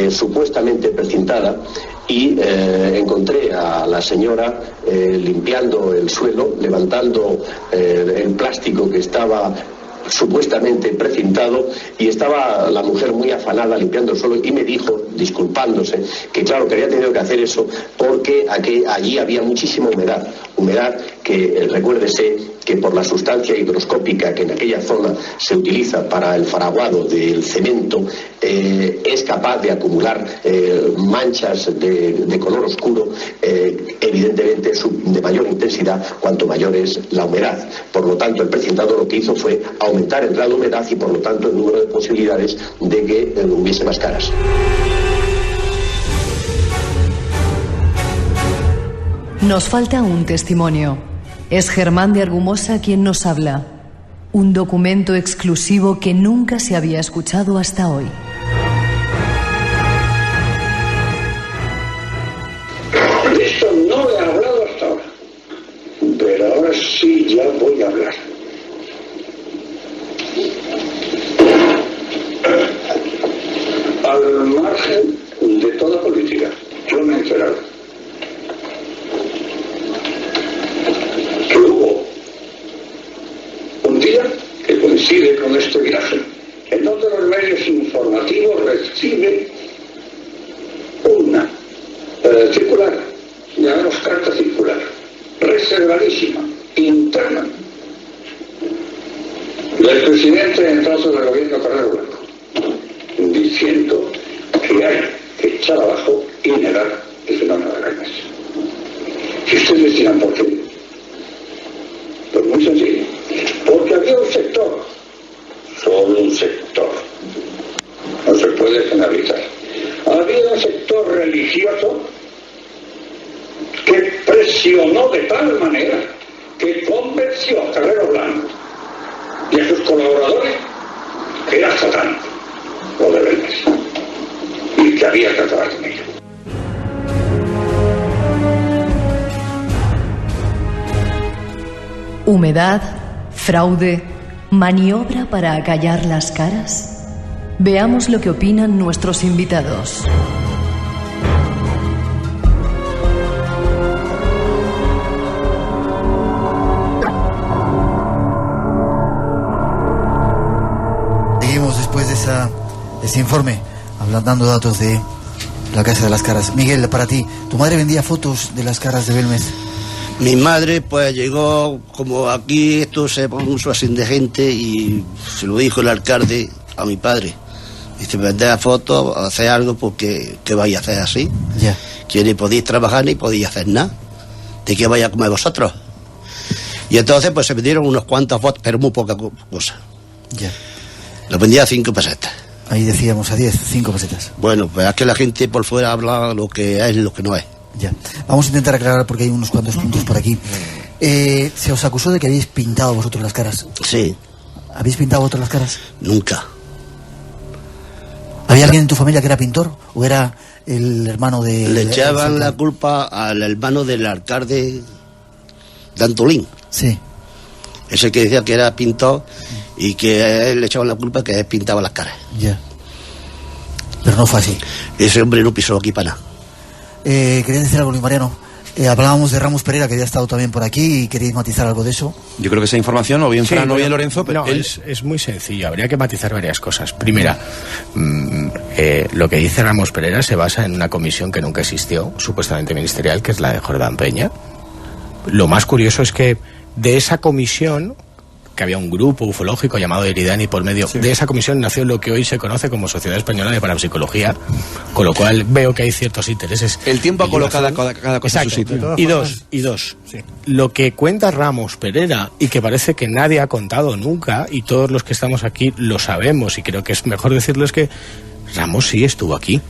supuestamente precintada y encontré a la señora limpiando el suelo, levantando el plástico que estaba supuestamente precintado, y estaba la mujer muy afanada limpiando el suelo y me dijo, disculpándose, que claro, que había tenido que hacer eso porque allí había muchísima humedad que, recuérdese que por la sustancia higroscópica que en aquella zona se utiliza para el fraguado del cemento, es capaz de acumular manchas de color oscuro, evidentemente de mayor intensidad cuanto mayor es la humedad. Por lo tanto, el precintado lo que hizo fue aumentar el grado de humedad y por lo tanto el número de posibilidades de que hubiese más caras. Nos falta un testimonio. Es Germán de Argumosa quien nos habla. Un documento exclusivo que nunca se había escuchado hasta hoy. De esto no he hablado hasta ahora, pero ahora sí ya voy a hablar. Al margen de toda política, yo me he enterado que hubo un día que coincide con este viaje, en donde los medios informativos reciben una circular, llamamos carta circular, reservadísima, interna, del presidente entonces del gobierno Carrero Blanco, diciendo que hay que echar abajo y negar el fenómeno de la iglesia. Y ustedes dirán, ¿por qué? Pues muy sencillo. Porque había un sector, solo un sector, no se puede generalizar, había un sector religioso que presionó de tal manera que convenció a Carrero Blanco y a sus colaboradores que era satánico lo de Belmez y que había que acabar con ello. ¿Humedad? ¿Fraude? ¿Maniobra para acallar las caras? Veamos lo que opinan nuestros invitados. Seguimos después de ese informe, dando datos de la Casa de las Caras. Miguel, para ti, ¿tu madre vendía fotos de las caras de Belmez? Mi madre pues llegó, como aquí esto se puso así de gente, y se lo dijo el alcalde a mi padre. Dice, vender fotos, hacer algo, porque ¿qué vais a hacer así? Ya. Que ni podéis trabajar ni podéis hacer nada. ¿De qué vais a comer vosotros? Y entonces pues se vendieron unos cuantos fotos, pero muy poca cosa. Ya. Lo vendía a 5 pesetas. Ahí decíamos a 10, 5 pesetas. Bueno, pues es que la gente por fuera habla lo que es y lo que no es. Ya. Vamos a intentar aclarar porque hay unos cuantos puntos por aquí. Se os acusó de que habéis pintado vosotros las caras. Sí. ¿Habéis pintado vosotros las caras? Nunca. ¿Había alguien en tu familia que era pintor? ¿O era el hermano de...? Le echaban la culpa al hermano del alcalde de Antolín. Sí. Ese que decía que era pintor y que a él le echaban la culpa que él pintaba las caras. Ya. Pero no fue así. Ese hombre no pisó aquí para nada. ¿Queréis decir algo, Luis Mariano? Hablábamos de Ramos Pereira, que había estado también por aquí, y queréis matizar algo de eso. Yo creo que esa información, o bien sí, Fran o bien Lorenzo, pero no, es muy sencillo. Habría que matizar varias cosas. Primera, lo que dice Ramos Pereira se basa en una comisión que nunca existió, supuestamente ministerial, que es la de Jordán Peña. Lo más curioso es que de esa comisión, que había un grupo ufológico llamado Eridani por medio, de esa comisión nació lo que hoy se conoce como Sociedad Española de Parapsicología, con lo cual veo que hay ciertos intereses. El tiempo ha colocado cada cosa en su sitio. Y dos, lo que cuenta Ramos Pereira, y que parece que nadie ha contado nunca, y todos los que estamos aquí lo sabemos, y creo que es mejor decirlo, es que Ramos sí estuvo aquí,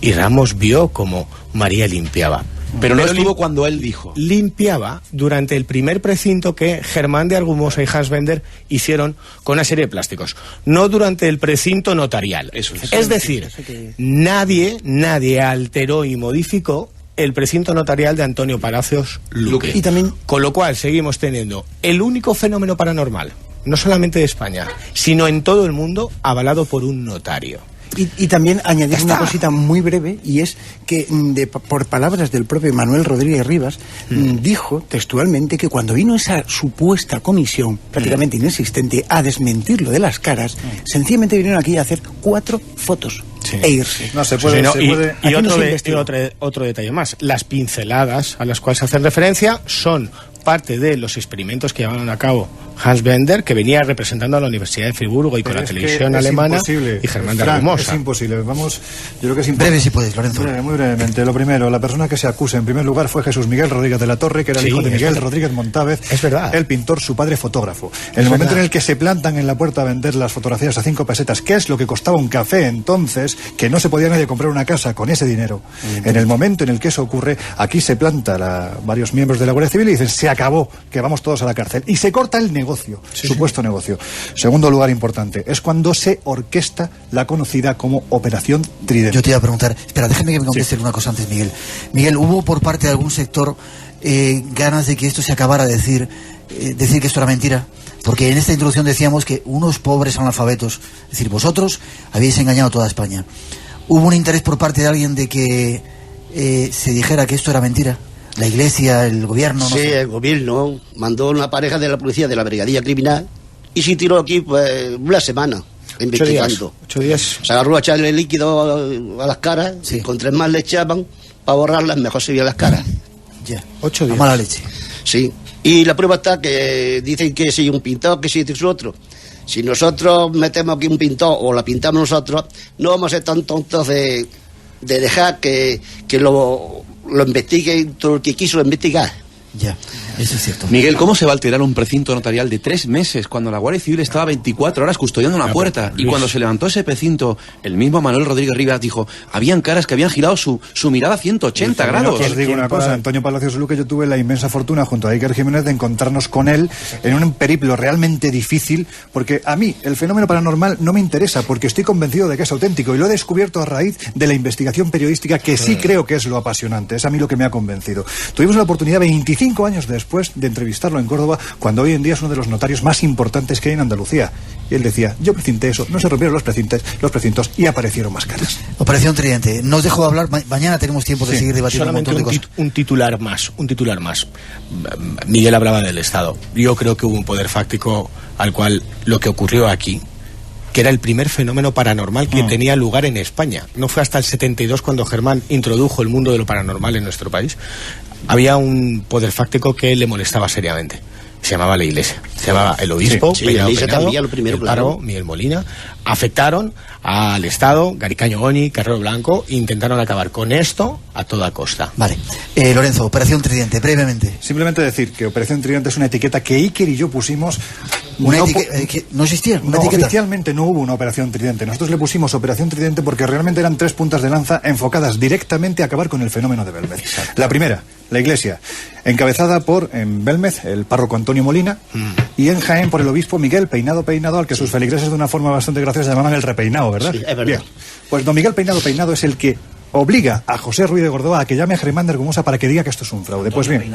y Ramos vio cómo María limpiaba. Pero no estuvo cuando él dijo. Limpiaba durante el primer precinto que Germán de Argumosa y Hans Bender hicieron con una serie de plásticos. No durante el precinto notarial. Eso es. Es decir, nadie alteró y modificó el precinto notarial de Antonio Palacios Luque. Y también... Con lo cual seguimos teniendo el único fenómeno paranormal, no solamente de España, sino en todo el mundo, avalado por un notario. Y también añadir una cosita muy breve, y es que por palabras del propio Manuel Rodríguez Rivas, dijo textualmente que cuando vino esa supuesta comisión, prácticamente inexistente, a desmentir lo de las caras, sencillamente vinieron aquí a hacer 4 fotos e irse. No se puede. Y otro detalle más, las pinceladas a las cuales se hacen referencia son parte de los experimentos que llevaron a cabo Hans Bender, que venía representando a la Universidad de Friburgo y con la televisión alemana, y Germán de Argumosa. Es imposible, vamos, yo creo que es imposible. Breve si puedes, Lorenzo. Muy brevemente, lo primero, la persona que se acusa en primer lugar fue Jesús Miguel Rodríguez de la Torre, que era el hijo de Miguel Rodríguez Montávez, es verdad, el pintor, su padre fotógrafo. En el momento en el que se plantan en la puerta a vender las fotografías a 5 pesetas, que es lo que costaba un café entonces, que no se podía nadie comprar una casa con ese dinero, en el momento en el que eso ocurre, aquí se planta varios miembros de la Guardia Civil y dicen, se acabó, que vamos todos a la cárcel, y se corta el negocio, supuesto negocio. Segundo lugar importante, es cuando se orquesta la conocida como Operación Tridente. Yo te iba a preguntar, espera, déjame que me conteste una cosa antes, Miguel. Miguel, ¿hubo por parte de algún sector ganas de que esto se acabara, decir que esto era mentira? Porque en esta introducción decíamos que unos pobres analfabetos, es decir, vosotros habéis engañado a toda España. ¿Hubo un interés por parte de alguien de que se dijera que esto era mentira? ¿La Iglesia, el gobierno? Sí, el gobierno mandó una pareja de la policía de la Brigadilla Criminal y se tiró aquí pues una semana investigando. 8 días. Se agarró a echarle líquido a las caras, y con 3 más le echaban para borrarlas, mejor se veían las caras. Ya. 8 días. A mala leche. Sí. Y la prueba está que dicen que si un pintor, que si es otro. Si nosotros metemos aquí un pintor o la pintamos nosotros, no vamos a ser tan tontos de dejar que lo investigue todo el que quiso investigar. Ya, eso es cierto. Miguel, ¿cómo se va a alterar un precinto notarial de 3 meses cuando la Guardia Civil estaba 24 horas custodiando una puerta? Y cuando se levantó ese precinto, el mismo Manuel Rodríguez Rivas dijo, habían caras que habían girado su mirada a 180 grados. Os digo una cosa, Antonio Palacios Luque, yo tuve la inmensa fortuna junto a Iker Jiménez de encontrarnos con él en un periplo realmente difícil, porque a mí el fenómeno paranormal no me interesa, porque estoy convencido de que es auténtico, y lo he descubierto a raíz de la investigación periodística, que sí creo que es lo apasionante, es a mí lo que me ha convencido. Tuvimos la oportunidad 25 años después después de entrevistarlo en Córdoba, cuando hoy en día es uno de los notarios más importantes que hay en Andalucía. Y él decía, yo precinté eso, no se rompieron los precintos y aparecieron más caras. Operación Tridente, no os dejo hablar, mañana tenemos tiempo de seguir debatiendo solamente un montón de cosas. Un titular más. Miguel hablaba del Estado. Yo creo que hubo un poder fáctico al cual lo que ocurrió aquí, que era el primer fenómeno paranormal que tenía lugar en España. No fue hasta el 72 cuando Germán introdujo el mundo de lo paranormal en nuestro país. Había un poder fáctico que le molestaba seriamente. Se llamaba la Iglesia, se llamaba el obispo, la Iglesia también, lo primero, el párroco, claro. Miguel Molina, afectaron al Estado, Garicaño Oni, Carrero Blanco, e intentaron acabar con esto a toda costa. Vale, Lorenzo, Operación Tridente, brevemente. Simplemente decir que Operación Tridente es una etiqueta que Iker y yo pusimos. ¿No existía una etiqueta? Oficialmente no hubo una Operación Tridente. Nosotros le pusimos Operación Tridente porque realmente eran 3 puntas de lanza enfocadas directamente a acabar con el fenómeno de Belmez. Exacto. La primera, la Iglesia, encabezada por, en Belmez, el párroco Antonio Molina, y en Jaén por el obispo Miguel Peinado, al que sus feligreses de una forma bastante graciosa llamaban el repeinado, ¿verdad? Sí, es verdad. Bien. Pues don Miguel Peinado es el que obliga a José Ruiz de Gordoa a que llame a Germán de Argumosa para que diga que esto es un fraude. Pues bien,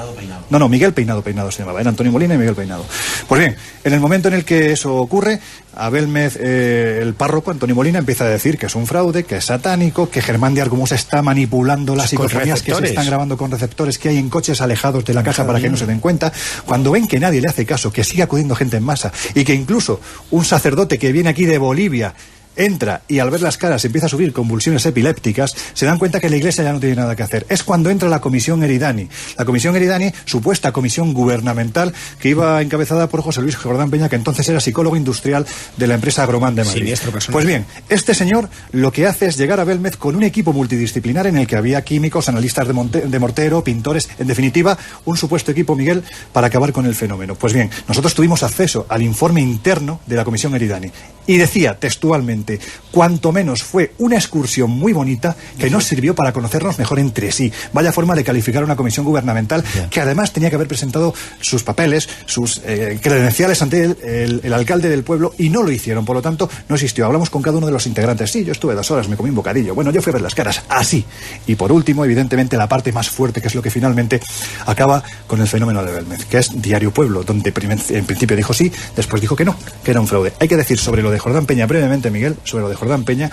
no, Miguel Peinado se llamaba, era Antonio Molina y Miguel Peinado. Pues bien, en el momento en el que eso ocurre, a Belmez, el párroco Antonio Molina empieza a decir que es un fraude, que es satánico, que Germán de Argumosa está manipulando las psicofonías que se están grabando con receptores que hay en coches alejados de la casa para que no se den cuenta. Cuando ven que nadie le hace caso, que sigue acudiendo gente en masa y que incluso un sacerdote que viene aquí de Bolivia entra y al ver las caras empieza a subir convulsiones epilépticas, se dan cuenta que la Iglesia ya no tiene nada que hacer. Es cuando entra la Comisión Eridani. La Comisión Eridani, supuesta comisión gubernamental que iba encabezada por José Luis Jordán Peña, que entonces era psicólogo industrial de la empresa Agromán de Madrid. Pues bien, este señor lo que hace es llegar a Belmez con un equipo multidisciplinar en el que había químicos, analistas de mortero, pintores, en definitiva, un supuesto equipo, Miguel, para acabar con el fenómeno. Pues bien, nosotros tuvimos acceso al informe interno de la Comisión Eridani y decía textualmente: cuanto menos fue una excursión muy bonita que nos sirvió para conocernos mejor entre sí. Vaya forma de calificar a una comisión gubernamental que además tenía que haber presentado sus papeles, sus credenciales ante el alcalde del pueblo, y no lo hicieron. Por lo tanto, no existió. Hablamos con cada uno de los integrantes. Sí, yo estuve 2 horas, me comí un bocadillo. Bueno, yo fui a ver las caras. Así. Y por último, evidentemente, la parte más fuerte, que es lo que finalmente acaba con el fenómeno de Belmez, que es Diario Pueblo, donde en principio dijo sí, después dijo que no, que era un fraude. Hay que decir sobre lo de Jordán Peña brevemente, Miguel, sobre lo de Jordán Peña,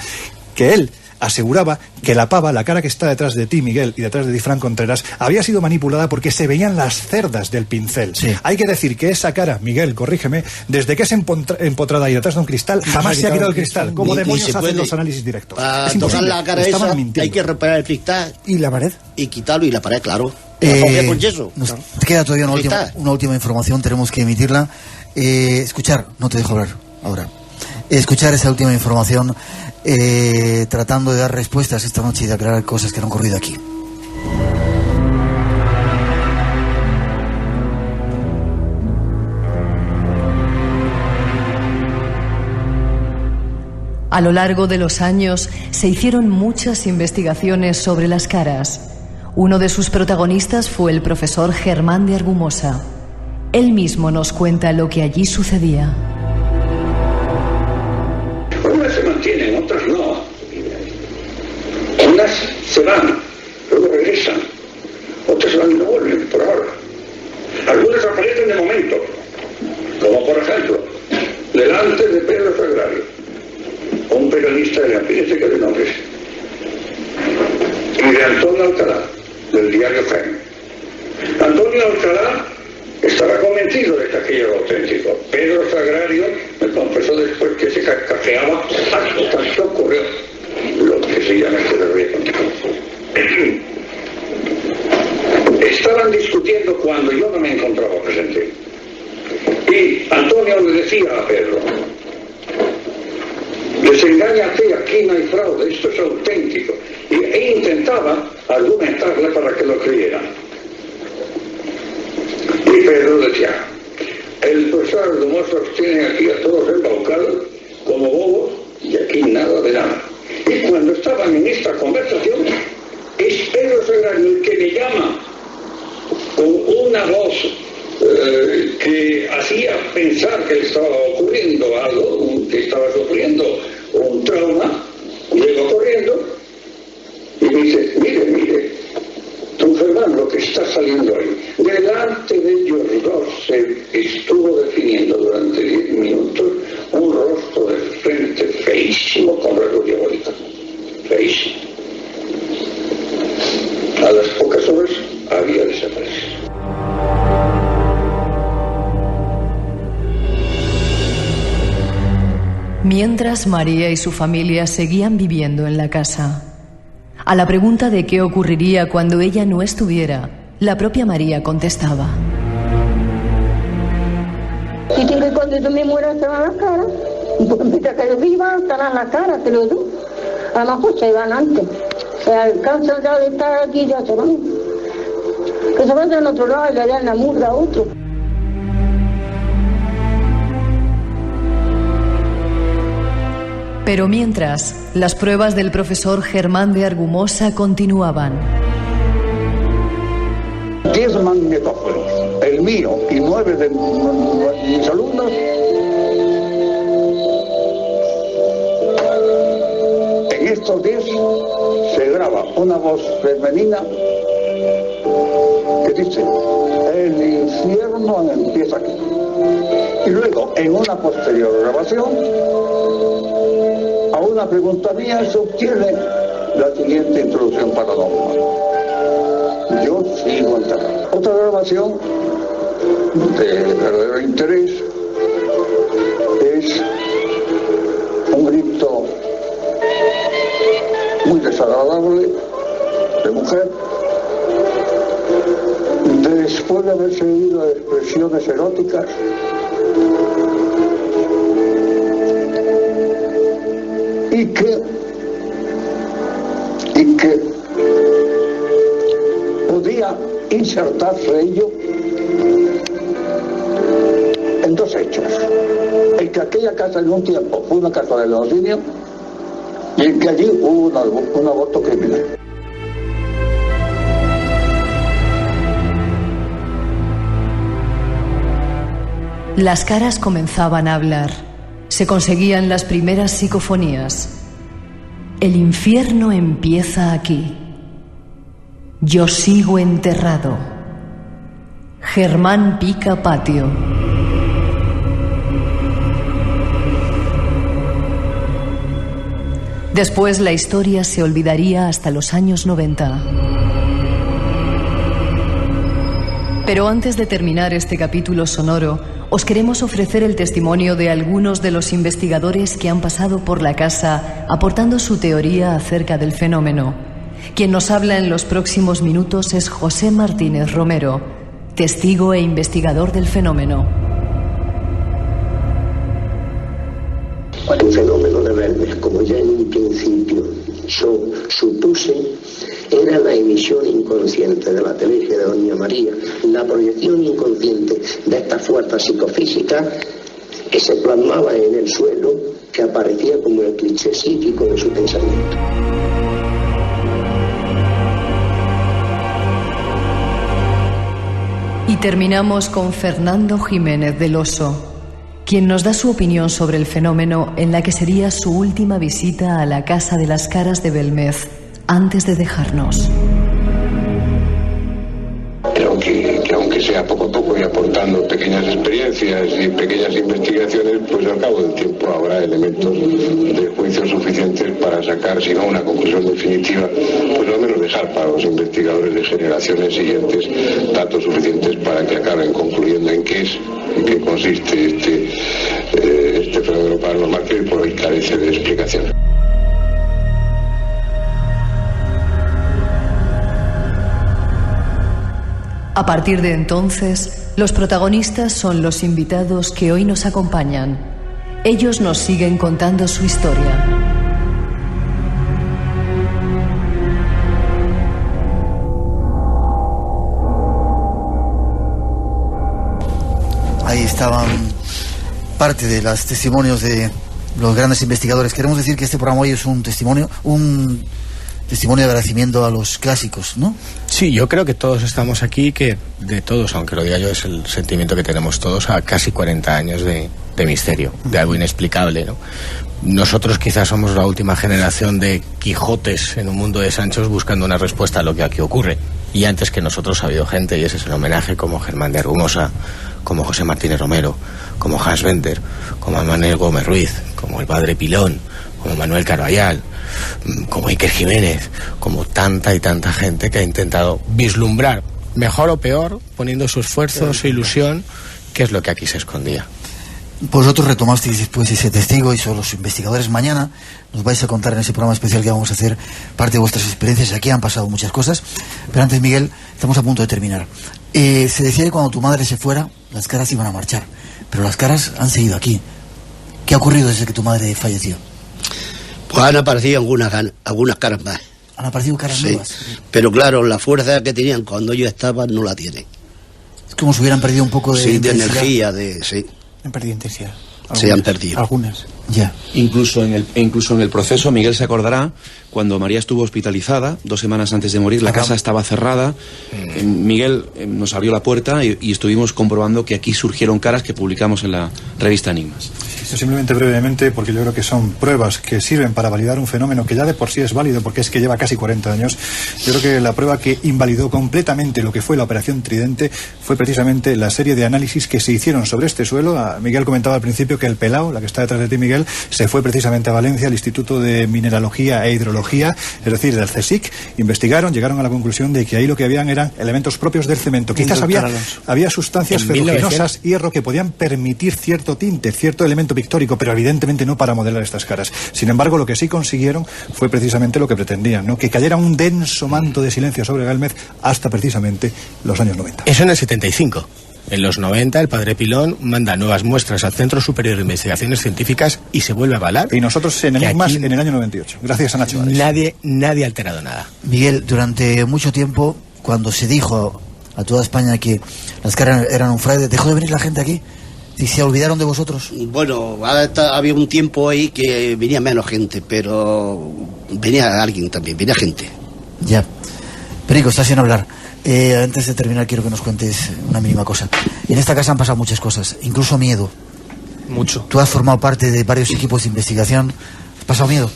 que él aseguraba que la pava, la cara que está detrás de ti, Miguel, y detrás de Fran Contreras, había sido manipulada porque se veían las cerdas del pincel. Sí. Hay que decir que esa cara, Miguel, corrígeme, desde que es empotrada y detrás de un cristal, jamás se ha quitado el cristal. ¿Cómo demonios hacen los análisis directos? Para tocar la cara esa, hay que reparar el cristal. ¿Y la pared? Y quitarlo, y la pared, claro. Con yeso. Nos queda todavía una última información, tenemos que emitirla. Escuchar, no te dejo hablar ahora. Escuchar esa última información, tratando de dar respuestas esta noche y de aclarar cosas que han ocurrido aquí. A lo largo de los años se hicieron muchas investigaciones sobre las caras. Uno de sus protagonistas fue el profesor Germán de Argumosa. Él mismo nos cuenta lo que allí sucedía. Unas se mantienen, otras no. Unas se van, luego regresan. Otras se van y no vuelven, por ahora. Algunas aparecen de momento, como por ejemplo, delante de Pedro Sagrario, un periodista de la fíjese que de nombres, y de Antonio Alcalá, del diario Jaén. Antonio Alcalá estaba convencido de que aquello era auténtico. Pedro Sagrario me confesó después que se carcajeaba hasta que ocurrió lo que se llama este derribo. Estaban discutiendo cuando yo no me encontraba presente. Y Antonio le decía a Pedro: desengáñate, aquí no hay fraude, esto es auténtico. E intentaba argumentarle para que lo creyeran. Y Pedro decía: el profesor Argumosa tiene aquí a todos embaucados como bobos y aquí nada de nada. Y cuando estaban en esta conversación, es Pedro Sagrario el que me llama con una voz que hacía pensar que le estaba ocurriendo algo, que estaba sufriendo un trauma. Llego corriendo y me dice: mire, don Germán, lo que está saliendo ahí, delante de ellos Mientras María y su familia seguían viviendo en la casa. A la pregunta de qué ocurriría cuando ella no estuviera, la propia María contestaba: Y que cuando tú me mueras te van a la cara. Pues mientras que yo viva, estarán la cara, te lo digo. A lo mejor se van antes. Se alcanzan ya de estar aquí, ya se van. Que se van en otro lado y le dan la murga a otro. Pero mientras, las pruebas del profesor Germán de Argumosa continuaban. 10 magnetófonos, el mío y 9 de mis alumnos. En estos 10 se graba una voz femenina que dice: el infierno empieza aquí. Y luego, en una posterior grabación, a una pregunta mía se obtiene la siguiente introducción paranormal: yo sigo enterrado. Otra grabación de verdadero interés es un grito muy desagradable de mujer después de haberse oído expresiones eróticas y que podía insertarse ello en dos hechos: el que aquella casa en un tiempo fue una casa de lenocinio y el que allí hubo un aborto criminal. Las caras comenzaban a hablar. Se conseguían las primeras psicofonías. El infierno empieza aquí. Yo sigo enterrado. Germán pica patio. Después la historia se olvidaría hasta los años 90. Pero antes de terminar este capítulo sonoro, os queremos ofrecer el testimonio de algunos de los investigadores que han pasado por la casa aportando su teoría acerca del fenómeno. Quien nos habla en los próximos minutos es José Martínez Romero, testigo e investigador del fenómeno. El fenómeno de Belmez, como ya en un principio supuse, era la emisión inconsciente de la telegia de Doña María, la proyección inconsciente de esta fuerza psicofísica que se plasmaba en el suelo, que aparecía como el cliché psíquico de su pensamiento. Y terminamos con Fernando Jiménez del Oso, quien nos da su opinión sobre el fenómeno en la que sería su última visita a la Casa de las Caras de Belmez antes de dejarnos. Creo que aunque sea poco a poco y aportando pequeñas experiencias y pequeñas investigaciones, pues al cabo del tiempo habrá elementos de juicio suficientes para sacar, si no una conclusión definitiva, pues al menos dejar para los investigadores de generaciones siguientes datos suficientes para que acaben concluyendo en qué consiste este fenómeno paranormal que hoy por hoy carece de explicación. A partir de entonces, los protagonistas son los invitados que hoy nos acompañan. Ellos nos siguen contando su historia. Ahí estaban parte de los testimonios de los grandes investigadores. Queremos decir que este programa hoy es un testimonio de agradecimiento a los clásicos, ¿no? Sí, yo creo que todos estamos aquí, que de todos, aunque lo diga yo, es el sentimiento que tenemos todos a casi 40 años de misterio, de algo inexplicable, ¿no? Nosotros quizás somos la última generación de Quijotes en un mundo de Sanchos buscando una respuesta a lo que aquí ocurre. Y antes que nosotros ha habido gente, y ese es el homenaje, como Germán de Argumosa, como José Martínez Romero, como Hans Bender, como Manuel Gómez Ruiz, como el padre Pilón, como Manuel Carballal, como Iker Jiménez, como tanta y tanta gente que ha intentado vislumbrar, mejor o peor, poniendo su esfuerzo, su ilusión, qué es lo que aquí se escondía. Vosotros retomasteis después ese testigo y son los investigadores. Mañana nos vais a contar en ese programa especial que vamos a hacer parte de vuestras experiencias. Aquí han pasado muchas cosas. Pero antes, Miguel, estamos a punto de terminar. Se decía que cuando tu madre se fuera, las caras iban a marchar. Pero las caras han seguido aquí. ¿Qué ha ocurrido desde que tu madre falleció? Pues han aparecido algunas caras más. ¿Han aparecido caras nuevas? Pero claro, la fuerza que tenían cuando yo estaba no la tienen. Es como si hubieran perdido un poco de energía, sí. Han perdido intensidad. Se han perdido. Algunas. Ya. Incluso en el proceso, Miguel se acordará, cuando María estuvo hospitalizada, 2 semanas antes de morir, la casa estaba cerrada. Miguel nos abrió la puerta y estuvimos comprobando que aquí surgieron caras que publicamos en la revista Enigmas. Esto simplemente brevemente, porque yo creo que son pruebas que sirven para validar un fenómeno que ya de por sí es válido, porque es que lleva casi 40 años. Yo creo que la prueba que invalidó completamente lo que fue la Operación Tridente fue precisamente la serie de análisis que se hicieron sobre este suelo. Miguel comentaba al principio que el Pelao, la que está detrás de ti, Miguel, se fue precisamente a Valencia, al Instituto de Mineralogía e Hidrología, es decir, del CSIC, investigaron, llegaron a la conclusión de que ahí lo que habían eran elementos propios del cemento. Quizás había sustancias ferruginosas, hierro, que podían permitir cierto tinte, cierto elemento pictórico, pero evidentemente no para modelar estas caras. Sin embargo, lo que sí consiguieron fue precisamente lo que pretendían, ¿no? Que cayera un denso manto de silencio sobre Gálmez hasta precisamente los años 90. Eso en el 75. En los 90 el padre Pilón manda nuevas muestras al Centro Superior de Investigaciones Científicas y se vuelve a avalar. Y nosotros en Enigmas en el año 98, gracias a Nacho Ares. Nadie ha alterado nada. Miguel, durante mucho tiempo, cuando se dijo a toda España que las caras eran un fraude, ¿dejó de venir la gente aquí? ¿Y se olvidaron de vosotros? Bueno, había un tiempo ahí que venía menos gente, pero venía alguien también, venía gente. Ya. Perico, estás sin hablar. Antes de terminar quiero que nos cuentes una mínima cosa. En esta casa han pasado muchas cosas, incluso miedo. Mucho. Tú has formado parte de varios equipos de investigación. ¿Has pasado miedo?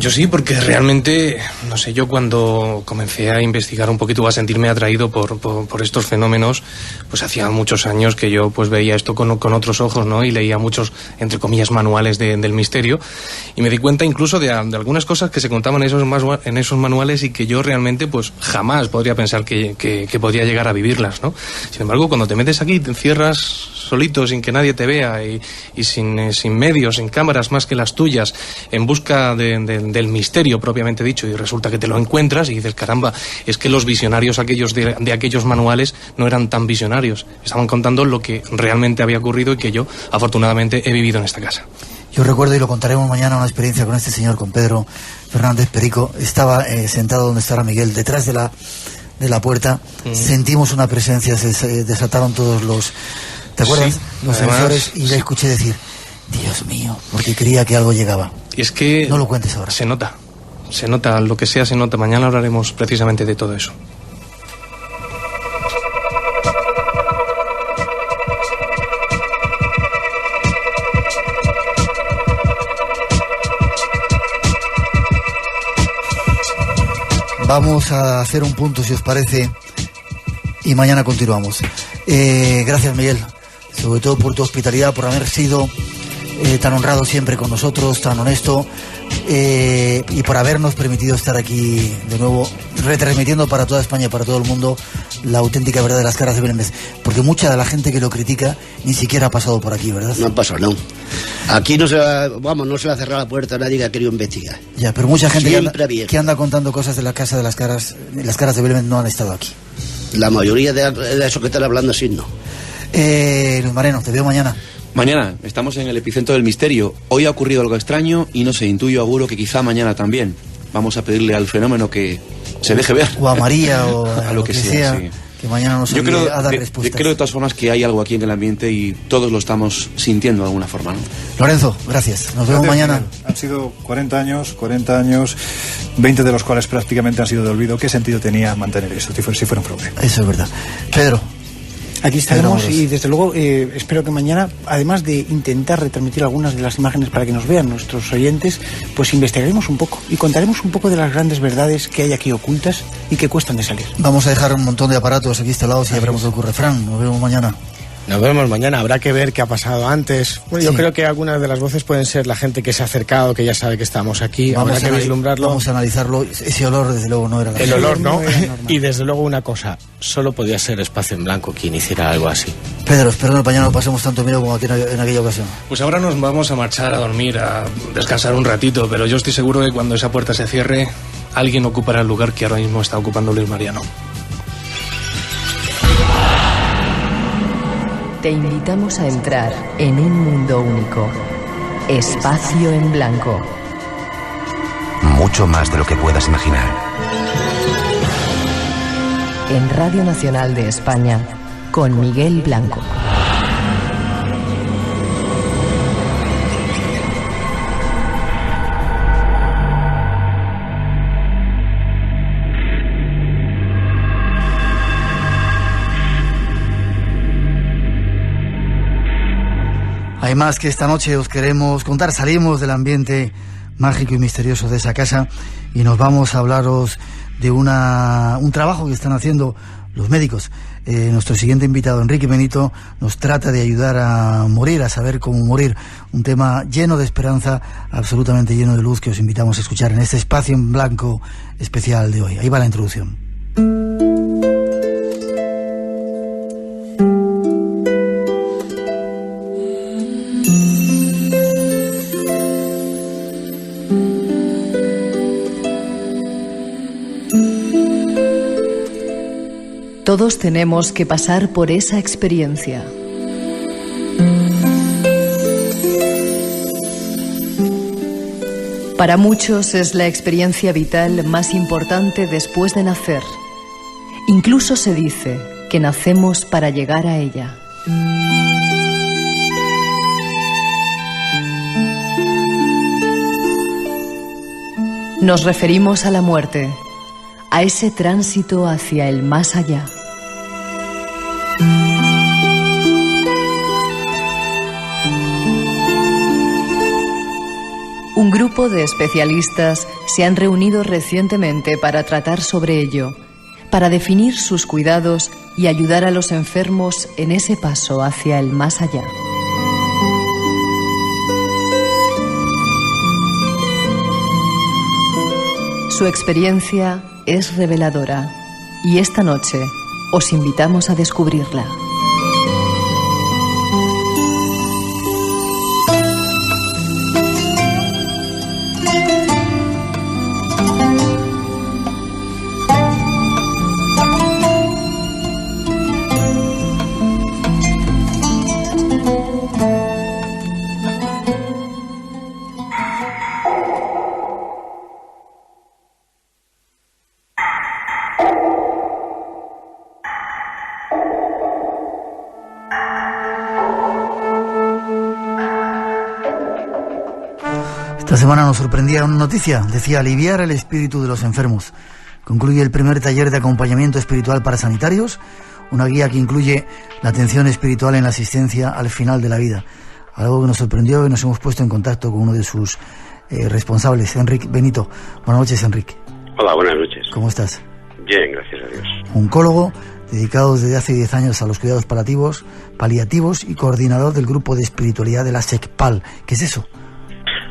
Yo sí, porque realmente, no sé, yo cuando comencé a investigar un poquito, a sentirme atraído por estos fenómenos, pues hacía muchos años que yo pues veía esto con otros ojos, ¿no? Y leía muchos, entre comillas, manuales del misterio, y me di cuenta incluso de algunas cosas que se contaban en esos manuales y que yo realmente pues jamás podría pensar que podría llegar a vivirlas, ¿no? Sin embargo, cuando te metes aquí, te encierras solito, sin que nadie te vea y sin medios, sin cámaras más que las tuyas, en busca del misterio propiamente dicho, y resulta que te lo encuentras y dices, caramba, es que los visionarios aquellos de aquellos manuales no eran tan visionarios, estaban contando lo que realmente había ocurrido y que yo afortunadamente he vivido en esta casa. Yo recuerdo, y lo contaremos mañana, una experiencia con este señor, con Pedro Fernández Perico. Estaba sentado donde estaba Miguel, detrás de la puerta. Sentimos una presencia, se desataron todos los, ¿te acuerdas? Sí, los sensores, y le escuché decir, Dios mío, porque creía que algo llegaba. Y es que no lo cuentes ahora. Se nota, lo que sea se nota. Mañana hablaremos precisamente de todo eso. Vamos a hacer un punto, si os parece, y mañana continuamos. Gracias, Miguel, sobre todo por tu hospitalidad, por haber sido tan honrado siempre con nosotros, tan honesto, y por habernos permitido estar aquí de nuevo, retransmitiendo para toda España, para todo el mundo, la auténtica verdad de las caras de Belén. Porque mucha de la gente que lo critica ni siquiera ha pasado por aquí, ¿verdad? No ha pasado, no. Aquí no se va a cerrar la puerta a nadie que ha querido investigar. Ya, pero mucha gente que anda contando cosas de la casa de las caras de Belén no han estado aquí. La mayoría de eso que están hablando así no. Luis Moreno, te veo mañana. Mañana estamos en el epicentro del misterio. Hoy ha ocurrido algo extraño y no sé, intuyo, auguro que quizá mañana también. Vamos a pedirle al fenómeno que se deje ver. O a María o a lo que sea. Sí. Que mañana nos ayude a dar respuestas. Creo de todas formas que hay algo aquí en el ambiente y todos lo estamos sintiendo de alguna forma, ¿no? Lorenzo, gracias. Nos vemos mañana. Han sido 40 años, 20 de los cuales prácticamente han sido de olvido. ¿Qué sentido tenía mantener eso si fuera un fraude? Eso es verdad. Pedro. Aquí estaremos y desde luego espero que mañana, además de intentar retransmitir algunas de las imágenes para que nos vean nuestros oyentes, pues investigaremos un poco y contaremos un poco de las grandes verdades que hay aquí ocultas y que cuestan de salir. Vamos a dejar un montón de aparatos aquí instalados y ya veremos lo que ocurre. Fran, nos vemos mañana. Nos vemos mañana, habrá que ver qué ha pasado antes. Bueno, yo creo que algunas de las voces pueden ser la gente que se ha acercado, que ya sabe que estamos aquí, habrá que vislumbrarlo. Vamos a analizarlo, ese olor desde luego no era el olor, ¿no? Y desde luego una cosa, solo podía ser Espacio en Blanco quien hiciera algo así. Pedro, espero que mañana no pasemos tanto miedo como en aquella ocasión. Pues ahora nos vamos a marchar a dormir, a descansar un ratito, pero yo estoy seguro que cuando esa puerta se cierre, alguien ocupará el lugar que ahora mismo está ocupando Luis Mariano. Te invitamos a entrar en un mundo único. Espacio en Blanco. Mucho más de lo que puedas imaginar. En Radio Nacional de España, con Miguel Blanco. Hay más que esta noche os queremos contar. Salimos del ambiente mágico y misterioso de esa casa y nos vamos a hablaros de un trabajo que están haciendo los médicos. Nuestro siguiente invitado, Enrique Benito, nos trata de ayudar a morir, a saber cómo morir. Un tema lleno de esperanza, absolutamente lleno de luz, que os invitamos a escuchar en este Espacio en Blanco especial de hoy. Ahí va la introducción. Todos tenemos que pasar por esa experiencia. Para muchos es la experiencia vital más importante después de nacer. Incluso se dice que nacemos para llegar a ella. Nos referimos a la muerte, a ese tránsito hacia el más allá. Un grupo de especialistas se han reunido recientemente para tratar sobre ello, para definir sus cuidados y ayudar a los enfermos en ese paso hacia el más allá. Su experiencia es reveladora y esta noche os invitamos a descubrirla. Esta semana nos sorprendía una noticia, decía aliviar el espíritu de los enfermos. Concluye el primer taller de acompañamiento espiritual para sanitarios, una guía que incluye la atención espiritual en la asistencia al final de la vida. Algo que nos sorprendió y nos hemos puesto en contacto con uno de sus responsables, Enrique Benito. Buenas noches, Enrique. Hola, buenas noches. ¿Cómo estás? Bien, gracias a Dios. Oncólogo, dedicado desde hace 10 años a los cuidados paliativos y coordinador del grupo de espiritualidad de la SECPAL. ¿Qué es eso?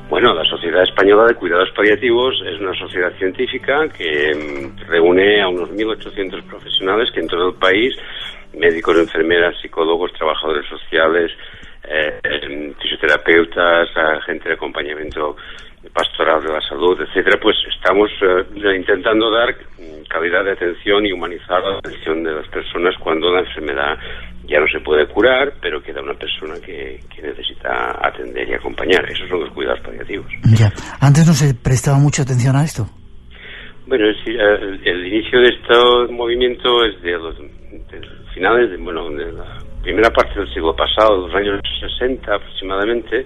Bueno, la Sociedad Española de Cuidados Paliativos es una sociedad científica que reúne a unos 1.800 profesionales que en todo el país, médicos, enfermeras, psicólogos, trabajadores sociales, fisioterapeutas, gente de acompañamiento pastoral de la salud, etcétera, pues estamos intentando dar calidad de atención y humanizar la atención de las personas cuando la enfermedad ya no se puede curar, pero queda una persona que necesita atender y acompañar. Esos son los cuidados paliativos. Ya. Antes no se prestaba mucha atención a esto. Bueno, el inicio de este movimiento es de los finales de la primera parte del siglo pasado, los años 60 aproximadamente.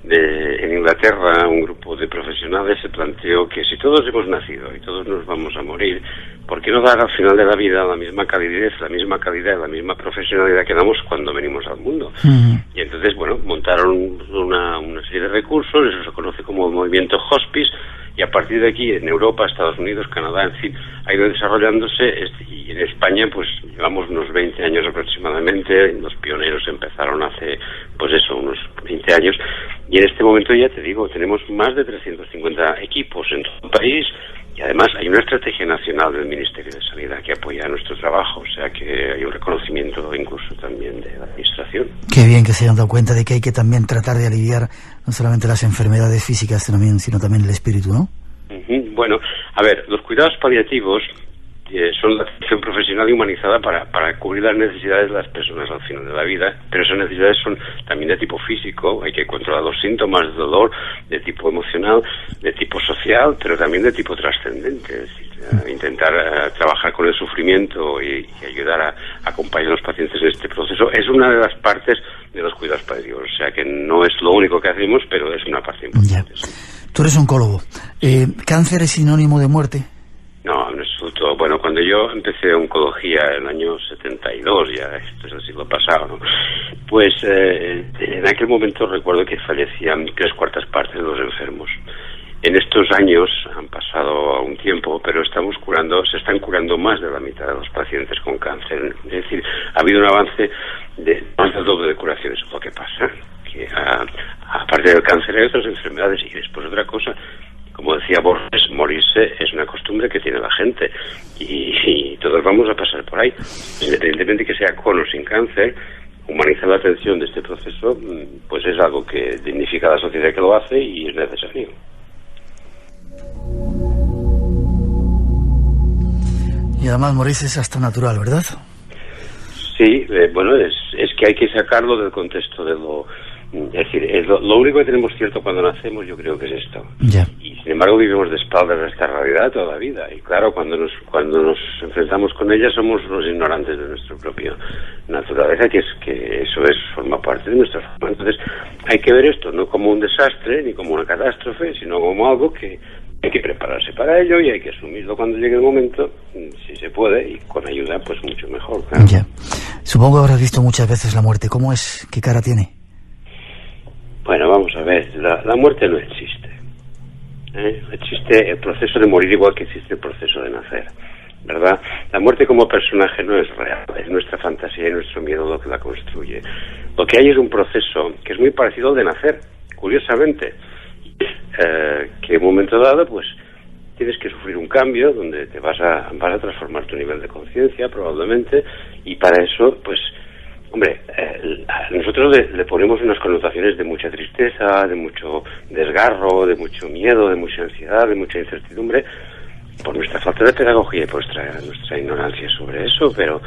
En Inglaterra, un grupo de profesionales se planteó que si todos hemos nacido y todos nos vamos a morir, ¿por qué no dar al final de la vida la misma calidez, la misma calidad, la misma profesionalidad que damos cuando venimos al mundo? Y entonces, montaron una serie de recursos, eso se conoce como el movimiento hospice, y a partir de aquí en Europa, Estados Unidos, Canadá, en fin, ha ido desarrollándose, y en España pues llevamos unos 20 años aproximadamente. Los pioneros empezaron hace pues eso, unos 20 años, y en este momento ya te digo, tenemos más de 350 equipos en todo el país. Y además hay una estrategia nacional del Ministerio de Sanidad que apoya nuestro trabajo, o sea que hay un reconocimiento incluso también de la Administración. Qué bien que se hayan dado cuenta de que hay que también tratar de aliviar no solamente las enfermedades físicas, sino también el espíritu, ¿no? Bueno, a ver, los cuidados paliativos son la atención profesional y humanizada para cubrir las necesidades de las personas al final de la vida, pero esas necesidades son también de tipo físico. Hay que controlar los síntomas de dolor, de tipo emocional, de tipo social, pero también de tipo trascendente, es decir, intentar trabajar con el sufrimiento y ayudar a acompañar a los pacientes en este proceso es una de las partes de los cuidados paliativos, o sea que no es lo único que hacemos, pero es una parte importante. Tú eres oncólogo. ¿Cáncer es sinónimo de muerte? No, en absoluto. Bueno, cuando yo empecé oncología en el año 72, ya esto es el siglo pasado, ¿no? Pues en aquel momento recuerdo que fallecían 3/4 partes de los enfermos. En estos años han pasado un tiempo, pero se están curando más de la mitad de los pacientes con cáncer. Es decir, ha habido un avance de más del doble de curaciones. Lo que pasa que aparte del cáncer hay otras enfermedades, y después otra cosa. Como decía Borges, morirse es una costumbre que tiene la gente, y todos vamos a pasar por ahí. Independientemente que sea con o sin cáncer, humanizar la atención de este proceso pues es algo que dignifica a la sociedad que lo hace y es necesario. Y además morirse es hasta natural, ¿verdad? Sí, bueno, es que hay que sacarlo del contexto de lo... Es decir, lo único que tenemos cierto cuando nacemos, yo creo que es esto. Y sin embargo vivimos de espaldas a esta realidad toda la vida. Y claro, cuando nos enfrentamos con ella somos los ignorantes de nuestra propia naturaleza, que eso forma parte de nuestra forma. Entonces hay que ver esto no como un desastre ni como una catástrofe, sino como algo que hay que prepararse para ello y hay que asumirlo cuando llegue el momento, si se puede, y con ayuda pues mucho mejor, claro. Supongo que habrás visto muchas veces la muerte. ¿Cómo es? ¿Qué cara tiene? Bueno, vamos a ver, la muerte no existe. Existe el proceso de morir igual que existe el proceso de nacer, ¿verdad? La muerte como personaje no es real, es nuestra fantasía y nuestro miedo lo que la construye. Lo que hay es un proceso que es muy parecido al de nacer, curiosamente, que en un momento dado, pues, tienes que sufrir un cambio donde te vas a transformar tu nivel de conciencia, probablemente, y para eso, pues, hombre, nosotros le ponemos unas connotaciones de mucha tristeza, de mucho desgarro, de mucho miedo, de mucha ansiedad, de mucha incertidumbre, por nuestra falta de pedagogía y por nuestra ignorancia sobre eso, pero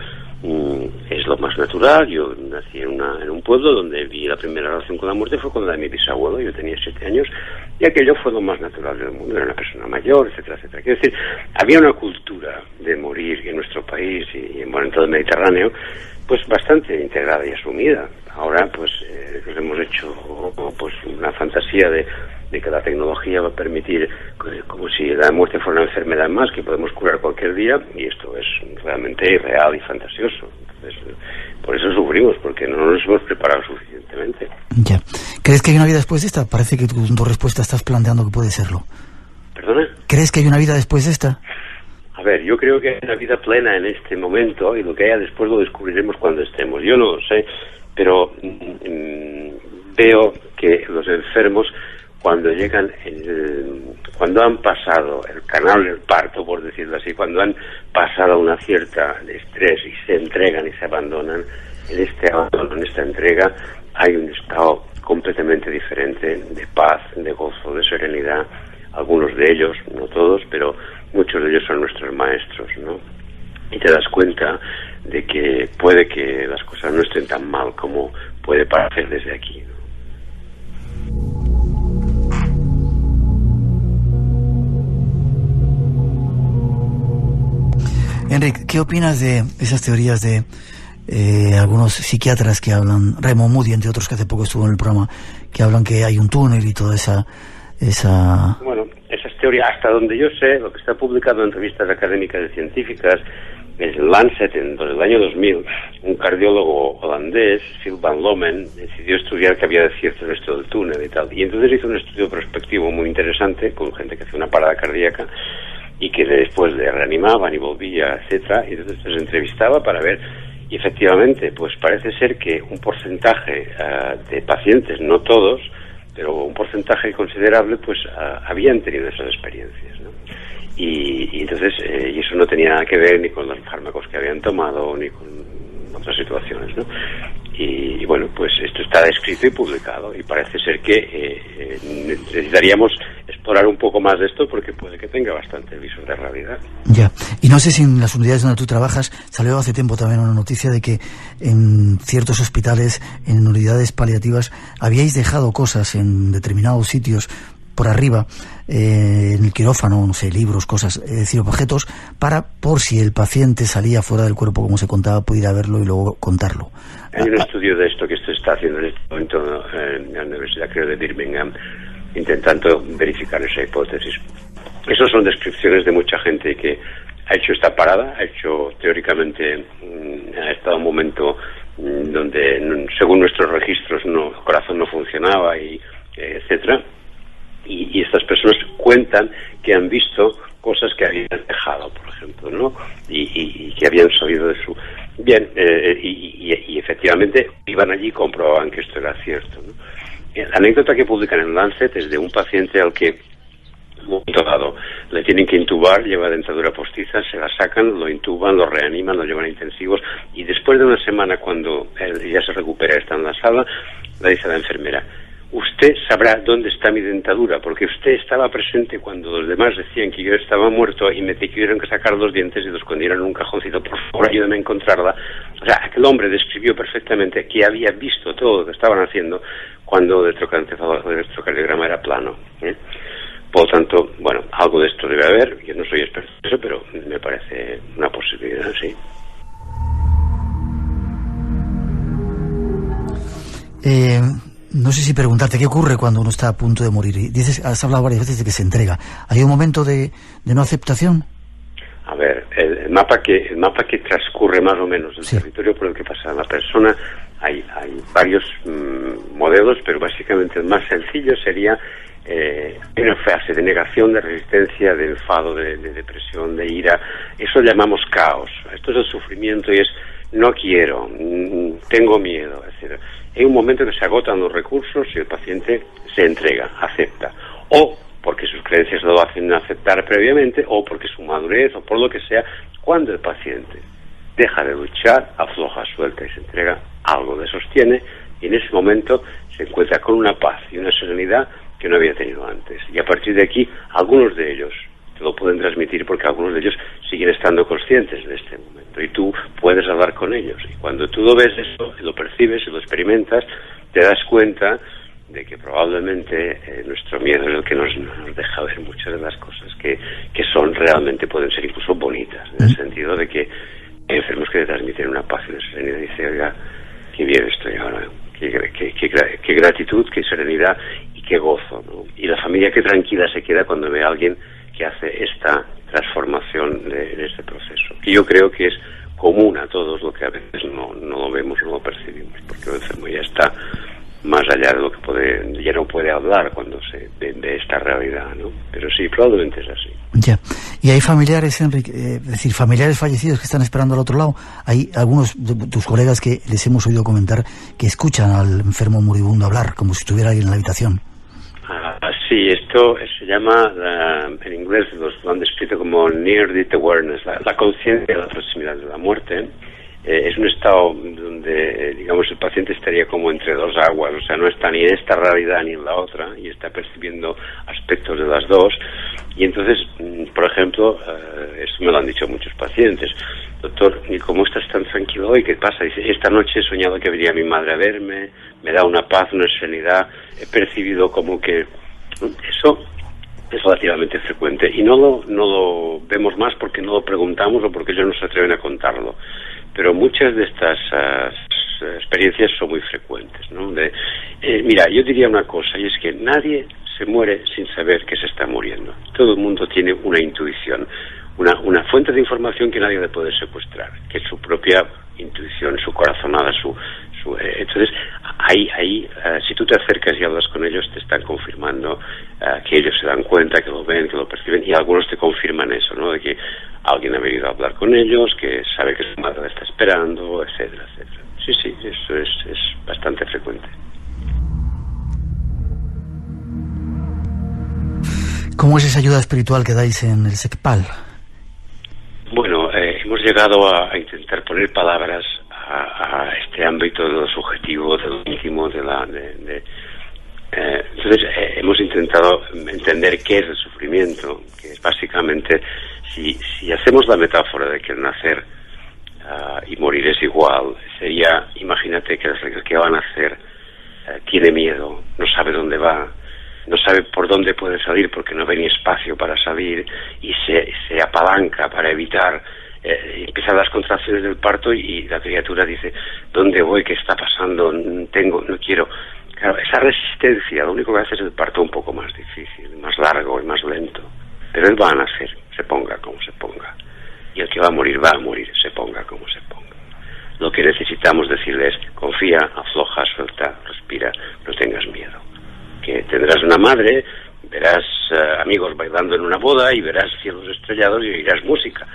es lo más natural. Yo nací en un pueblo donde vi la primera relación con la muerte, fue con la de mi bisabuelo. Yo tenía 7 años y aquello fue lo más natural del mundo. Era una persona mayor, etcétera, etcétera. Quiero decir, había una cultura de morir en nuestro país y en todo el Mediterráneo pues bastante integrada y asumida. Ahora pues hemos hecho pues una fantasía de que la tecnología va a permitir como si la muerte fuera una enfermedad más que podemos curar cualquier día, y esto es realmente irreal y fantasioso. Entonces, por eso sufrimos, porque no nos hemos preparado suficientemente. Ya. ¿Crees que hay una vida después de esta? Parece que tu respuesta estás planteando que puede serlo. ¿Perdona? ¿Crees que hay una vida después de esta? A ver, yo creo que hay una vida plena en este momento, y lo que haya después lo descubriremos cuando estemos. Yo no lo sé, pero veo que los enfermos, cuando llegan, cuando han pasado el canal del parto, por decirlo así, cuando han pasado una cierta estrés y se entregan y se abandonan, en este abandono, en esta entrega, hay un estado completamente diferente de paz, de gozo, de serenidad. Algunos de ellos, no todos, pero muchos de ellos son nuestros maestros, ¿no? Y te das cuenta de que puede que las cosas no estén tan mal como puede parecer desde aquí, ¿no? Enric, ¿qué opinas de esas teorías de algunos psiquiatras que hablan, Raymond Moody, entre otros, que hace poco estuvo en el programa, que hablan que hay un túnel y toda esa... Bueno, esas teorías historia, hasta donde yo sé, lo que está publicado en revistas académicas y científicas, es el Lancet, en el año 2000, un cardiólogo holandés, Phil van Lomen, decidió estudiar qué había de cierto en esto del túnel y tal. Y entonces hizo un estudio prospectivo muy interesante con gente que hacía una parada cardíaca y que después le reanimaban y volvía, etcétera. Y entonces se entrevistaba para ver, y efectivamente, pues parece ser que un porcentaje de pacientes, no todos, pero un porcentaje considerable, pues habían tenido esas experiencias, ¿no? Y entonces, y eso no tenía nada que ver ni con los fármacos que habían tomado, ni con otras situaciones, ¿no? Y bueno, pues esto está descrito y publicado, y parece ser que necesitaríamos explorar un poco más de esto, porque puede que tenga bastante viso de realidad. Ya, y no sé si en las unidades donde tú trabajas, salió hace tiempo también una noticia de que en ciertos hospitales, en unidades paliativas, habíais dejado cosas en determinados sitios por arriba, en el quirófano, no sé, libros, cosas, es decir, objetos, por si el paciente salía fuera del cuerpo, como se contaba, pudiera verlo y luego contarlo. Hay un estudio de esto que se está haciendo en este momento en la Universidad, creo, de Birmingham, intentando verificar esa hipótesis. Esas son descripciones de mucha gente que ha hecho esta parada, ha hecho teóricamente, ha estado en un momento donde, según nuestros registros, el corazón no funcionaba, y etcétera. Y estas personas cuentan que han visto cosas que habían dejado, por ejemplo, ¿no? Y que habían salido de su... Bien, y efectivamente iban allí y comprobaban que esto era cierto, ¿no? La anécdota que publican en Lancet es de un paciente al que, en un momento dado, le tienen que intubar, lleva dentadura postiza, se la sacan, lo intuban, lo reaniman, lo llevan a intensivos, y después de una semana, cuando él ya se recupera, está en la sala, le dice a la enfermera: usted sabrá dónde está mi dentadura, porque usted estaba presente cuando los demás decían que yo estaba muerto y me tuvieron que sacar los dientes y los escondieron en un cajoncito. Por favor, ayúdame a encontrarla. O sea, aquel hombre describió perfectamente que había visto todo lo que estaban haciendo cuando el electrocardiograma era plano, ¿eh? Por lo tanto, bueno, algo de esto debe haber. Yo no soy experto en eso, pero me parece una posibilidad, sí. No sé si preguntarte qué ocurre cuando uno está a punto de morir. Has hablado varias veces de que se entrega. ¿Hay un momento de no aceptación? A ver, el mapa que transcurre más o menos el territorio por el que pasa la persona, hay varios modelos, pero básicamente el más sencillo sería una fase de negación, de resistencia, de enfado, de depresión, de ira. Eso llamamos caos. Esto es el sufrimiento y es no quiero, tengo miedo, etc. Hay un momento que se agotan los recursos y el paciente se entrega, acepta. O porque sus creencias lo hacen aceptar previamente, o porque su madurez, o por lo que sea, cuando el paciente deja de luchar, afloja, suelta y se entrega, algo le sostiene, y en ese momento se encuentra con una paz y una serenidad que no había tenido antes. Y a partir de aquí, algunos de ellos te lo pueden transmitir, porque algunos de ellos siguen estando conscientes de este momento, y tú puedes hablar con ellos. Y cuando tú lo ves eso, y lo percibes y lo experimentas, te das cuenta de que probablemente nuestro miedo es el que nos deja ver muchas de las cosas que son realmente, pueden ser incluso bonitas, en el sentido de que hay enfermos que te transmiten una paz y una serenidad, y dice: oiga, qué bien estoy ahora, qué gratitud, qué serenidad y qué gozo, ¿no? Y la familia qué tranquila se queda cuando ve a alguien que hace esta transformación en este proceso, que yo creo que es común a todos, lo que a veces no lo vemos, no lo percibimos, porque el enfermo ya está más allá de lo que ya no puede hablar cuando se ve esta realidad, ¿no? Pero sí, probablemente es así. Ya. ¿Y hay familiares, Enrique, es decir, familiares fallecidos que están esperando al otro lado? Hay algunos de tus colegas que les hemos oído comentar que escuchan al enfermo moribundo hablar, como si estuviera alguien en la habitación. Sí, esto se llama, en inglés lo han descrito como Near Death Awareness, la conciencia de la proximidad de la muerte. Es un estado donde, digamos, el paciente estaría como entre dos aguas, o sea, no está ni en esta realidad ni en la otra, y está percibiendo aspectos de las dos. Y entonces, por ejemplo, esto me lo han dicho muchos pacientes: doctor, ¿y cómo estás tan tranquilo hoy? ¿Qué pasa? Dice: esta noche he soñado que venía mi madre a verme, me da una paz, una serenidad, he percibido como que... Eso es relativamente frecuente, y no lo vemos más porque no lo preguntamos o porque ellos no se atreven a contarlo. Pero muchas de estas experiencias son muy frecuentes, ¿no? Mira, yo diría una cosa, y es que nadie se muere sin saber que se está muriendo. Todo el mundo tiene una intuición, una fuente de información que nadie le puede secuestrar, que es su propia intuición, su corazonada, entonces ahí si tú te acercas y hablas con ellos, te están confirmando que ellos se dan cuenta, que lo ven, que lo perciben, y algunos te confirman eso, ¿no? De que alguien ha venido a hablar con ellos, que sabe que su madre la está esperando, etcétera, etcétera. Sí, eso es bastante frecuente. ¿Cómo es esa ayuda espiritual que dais en el SECPAL? Bueno, hemos llegado a intentar poner palabras a este ámbito de lo subjetivo, de lo íntimo, entonces hemos intentado entender qué es el sufrimiento, que es básicamente, si hacemos la metáfora de que el nacer y morir es igual, sería, imagínate que el que va a nacer tiene miedo, no sabe dónde va, no sabe por dónde puede salir porque no ve ni espacio para salir, y se apalanca para evitar, empiezan las contracciones del parto y la criatura dice, ¿dónde voy? ¿Qué está pasando? No quiero. Claro, esa resistencia lo único que hace es el parto un poco más difícil, más largo y más lento. Pero él va a nacer, se ponga como se ponga. Y el que va a morir, se ponga como se ponga. Lo que necesitamos decirle es, confía, afloja, suelta, respira, no tengas miedo. Que tendrás una madre, verás amigos bailando en una boda y verás cielos estrellados y oirás música.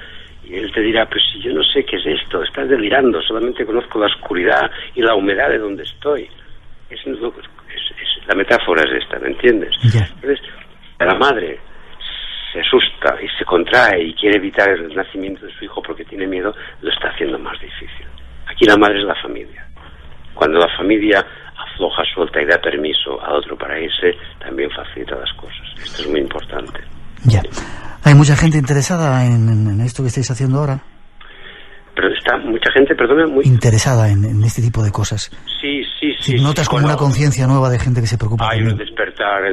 Y él te dirá, pues si yo no sé qué es esto, estás delirando, solamente conozco la oscuridad y la humedad de donde estoy. La metáfora es esta, ¿me entiendes? Yeah. Entonces, la madre se asusta y se contrae y quiere evitar el nacimiento de su hijo porque tiene miedo, lo está haciendo más difícil. Aquí la madre es la familia. Cuando la familia afloja, suelta y da permiso al otro para irse, también facilita las cosas. Esto es muy importante. Ya. ¿Hay mucha gente interesada en esto que estáis haciendo ahora? Pero está mucha gente, perdona, muy interesada en este tipo de cosas. Sí. Notas como una conciencia nueva de gente que se preocupa. Hay un despertar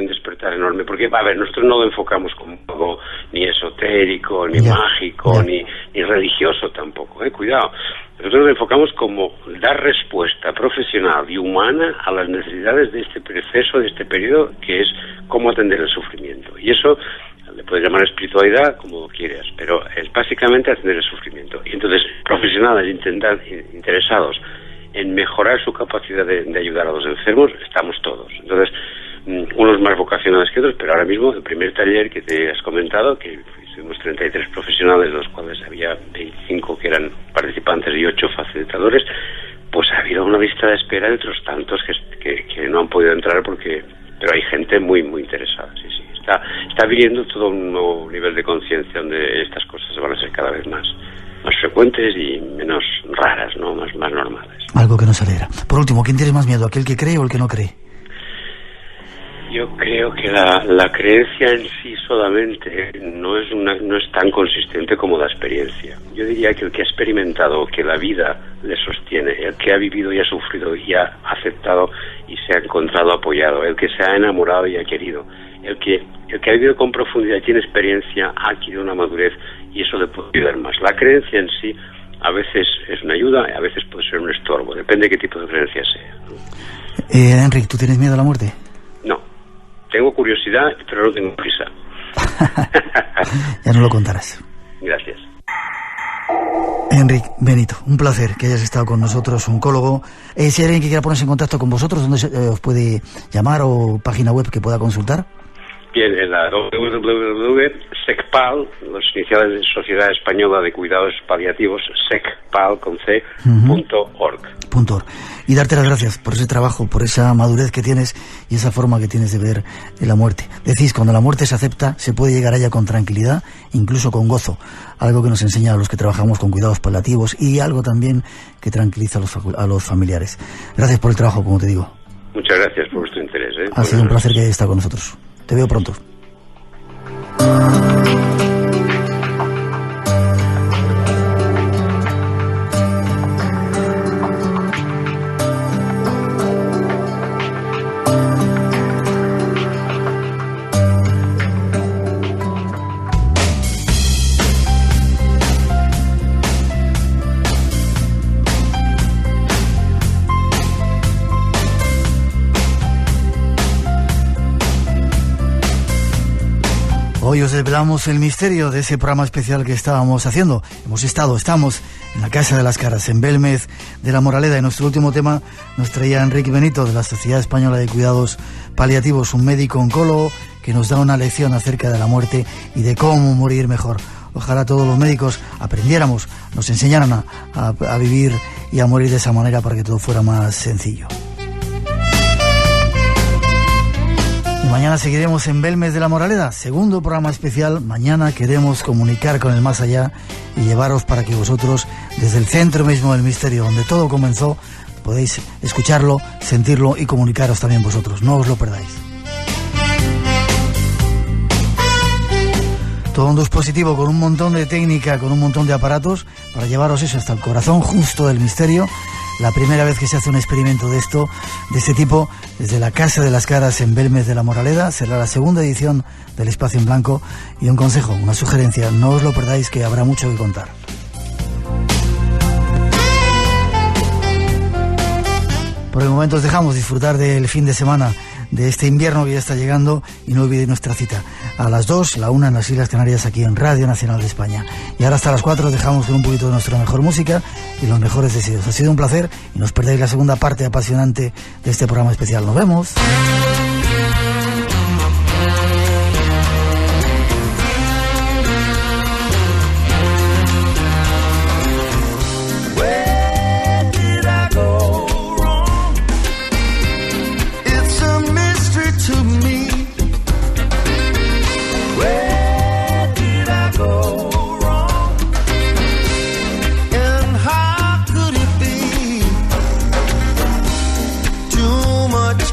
enorme, porque a ver, nosotros no lo enfocamos como algo ni esotérico, ni mágico, ni religioso tampoco, cuidado. Nosotros lo enfocamos como dar respuesta profesional y humana a las necesidades de este proceso, de este periodo, que es cómo atender el sufrimiento. Y eso le puedes llamar espiritualidad como quieras, pero es básicamente atender el sufrimiento. Y entonces, profesionales interesados en mejorar su capacidad de ayudar a los enfermos, estamos todos. Entonces, unos más vocacionales que otros, pero ahora mismo el primer taller que te has comentado, que fuimos 33 profesionales, de los cuales había 25 que eran participantes y 8 facilitadores, pues ha habido una lista de espera de otros tantos que no han podido entrar pero hay gente muy, muy interesada, sí. Está viniendo todo un nuevo nivel de conciencia donde estas cosas van a ser cada vez más frecuentes y menos raras, ¿no? Más normales. Algo que nos alegra. Por último, ¿quién tiene más miedo, aquel que cree o el que no cree? Yo creo que la creencia en sí solamente no es tan consistente como la experiencia. Yo diría que el que ha experimentado que la vida le sostiene, el que ha vivido y ha sufrido y ha aceptado y se ha encontrado apoyado, el que se ha enamorado y ha querido, el que ha vivido con profundidad y tiene experiencia, ha adquirido una madurez y eso le puede ayudar más. La creencia en sí a veces es una ayuda, a veces puede ser un estorbo, depende de qué tipo de creencia sea, ¿no? Enric, ¿tú tienes miedo a la muerte? No, tengo curiosidad, pero no tengo prisa. Ya no lo contarás. Gracias. Enric Benito, un placer que hayas estado con nosotros, oncólogo. Si hay alguien que quiera ponerse en contacto con vosotros, ¿dónde os puede llamar o página web que pueda consultar? Bien, en la www.secpal, las iniciales de Sociedad Española de Cuidados Paliativos, secpal con c.org. Y darte las gracias por ese trabajo, por esa madurez que tienes y esa forma que tienes de ver la muerte. Decís, cuando la muerte se acepta, se puede llegar a ella con tranquilidad, incluso con gozo, algo que nos enseña a los que trabajamos con cuidados paliativos y algo también que tranquiliza a los familiares. Gracias por el trabajo, como te digo. Muchas gracias por vuestro interés. Ha sido un placer que hayas estado con nosotros. Te veo pronto. Hoy os desvelamos el misterio de ese programa especial que estábamos haciendo. Estamos en la Casa de las Caras, en Belmez de la Moraleda. Y nuestro último tema nos traía Enrique Benito, de la Sociedad Española de Cuidados Paliativos, un médico oncólogo que nos da una lección acerca de la muerte y de cómo morir mejor. Ojalá todos los médicos aprendiéramos, nos enseñaran a vivir y a morir de esa manera para que todo fuera más sencillo. Y mañana seguiremos en Belmez de la Moraleda, segundo programa especial. Mañana queremos comunicar con el más allá y llevaros para que vosotros, desde el centro mismo del misterio, donde todo comenzó, podéis escucharlo, sentirlo y comunicaros también vosotros. No os lo perdáis. Todo un dispositivo con un montón de técnica, con un montón de aparatos para llevaros eso hasta el corazón justo del misterio. La primera vez que se hace un experimento de este tipo, desde la Casa de las Caras en Belmez de la Moraleda. Será la segunda edición del Espacio en Blanco. Y un consejo, una sugerencia, no os lo perdáis, que habrá mucho que contar. Por el momento os dejamos disfrutar del fin de semana, de este invierno que ya está llegando, y no olvidéis nuestra cita a las 2, la 1 en las Islas Canarias, aquí en Radio Nacional de España. Y ahora hasta las 4 os dejamos con un poquito de nuestra mejor música y los mejores deseos. Ha sido un placer y no os perdáis la segunda parte apasionante de este programa especial. Nos vemos.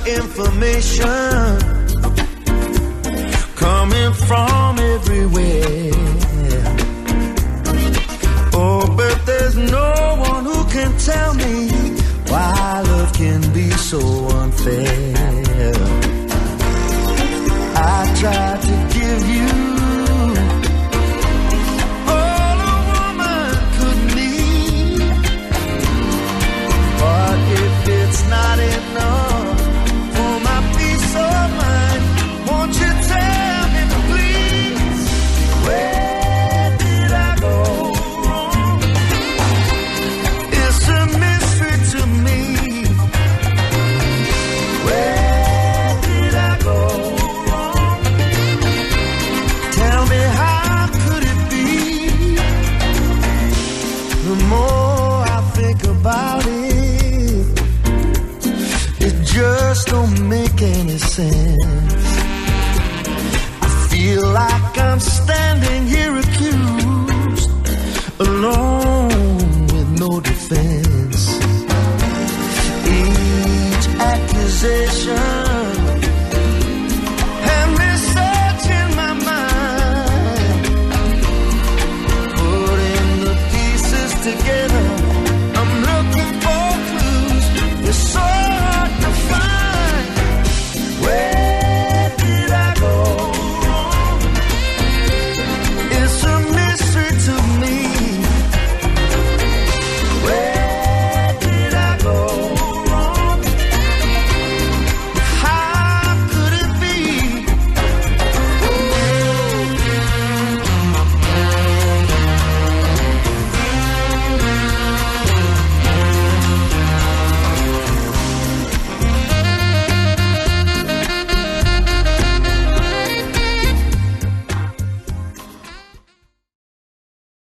Information coming from everywhere. Oh, but there's no one who can tell me why love can be so unfair.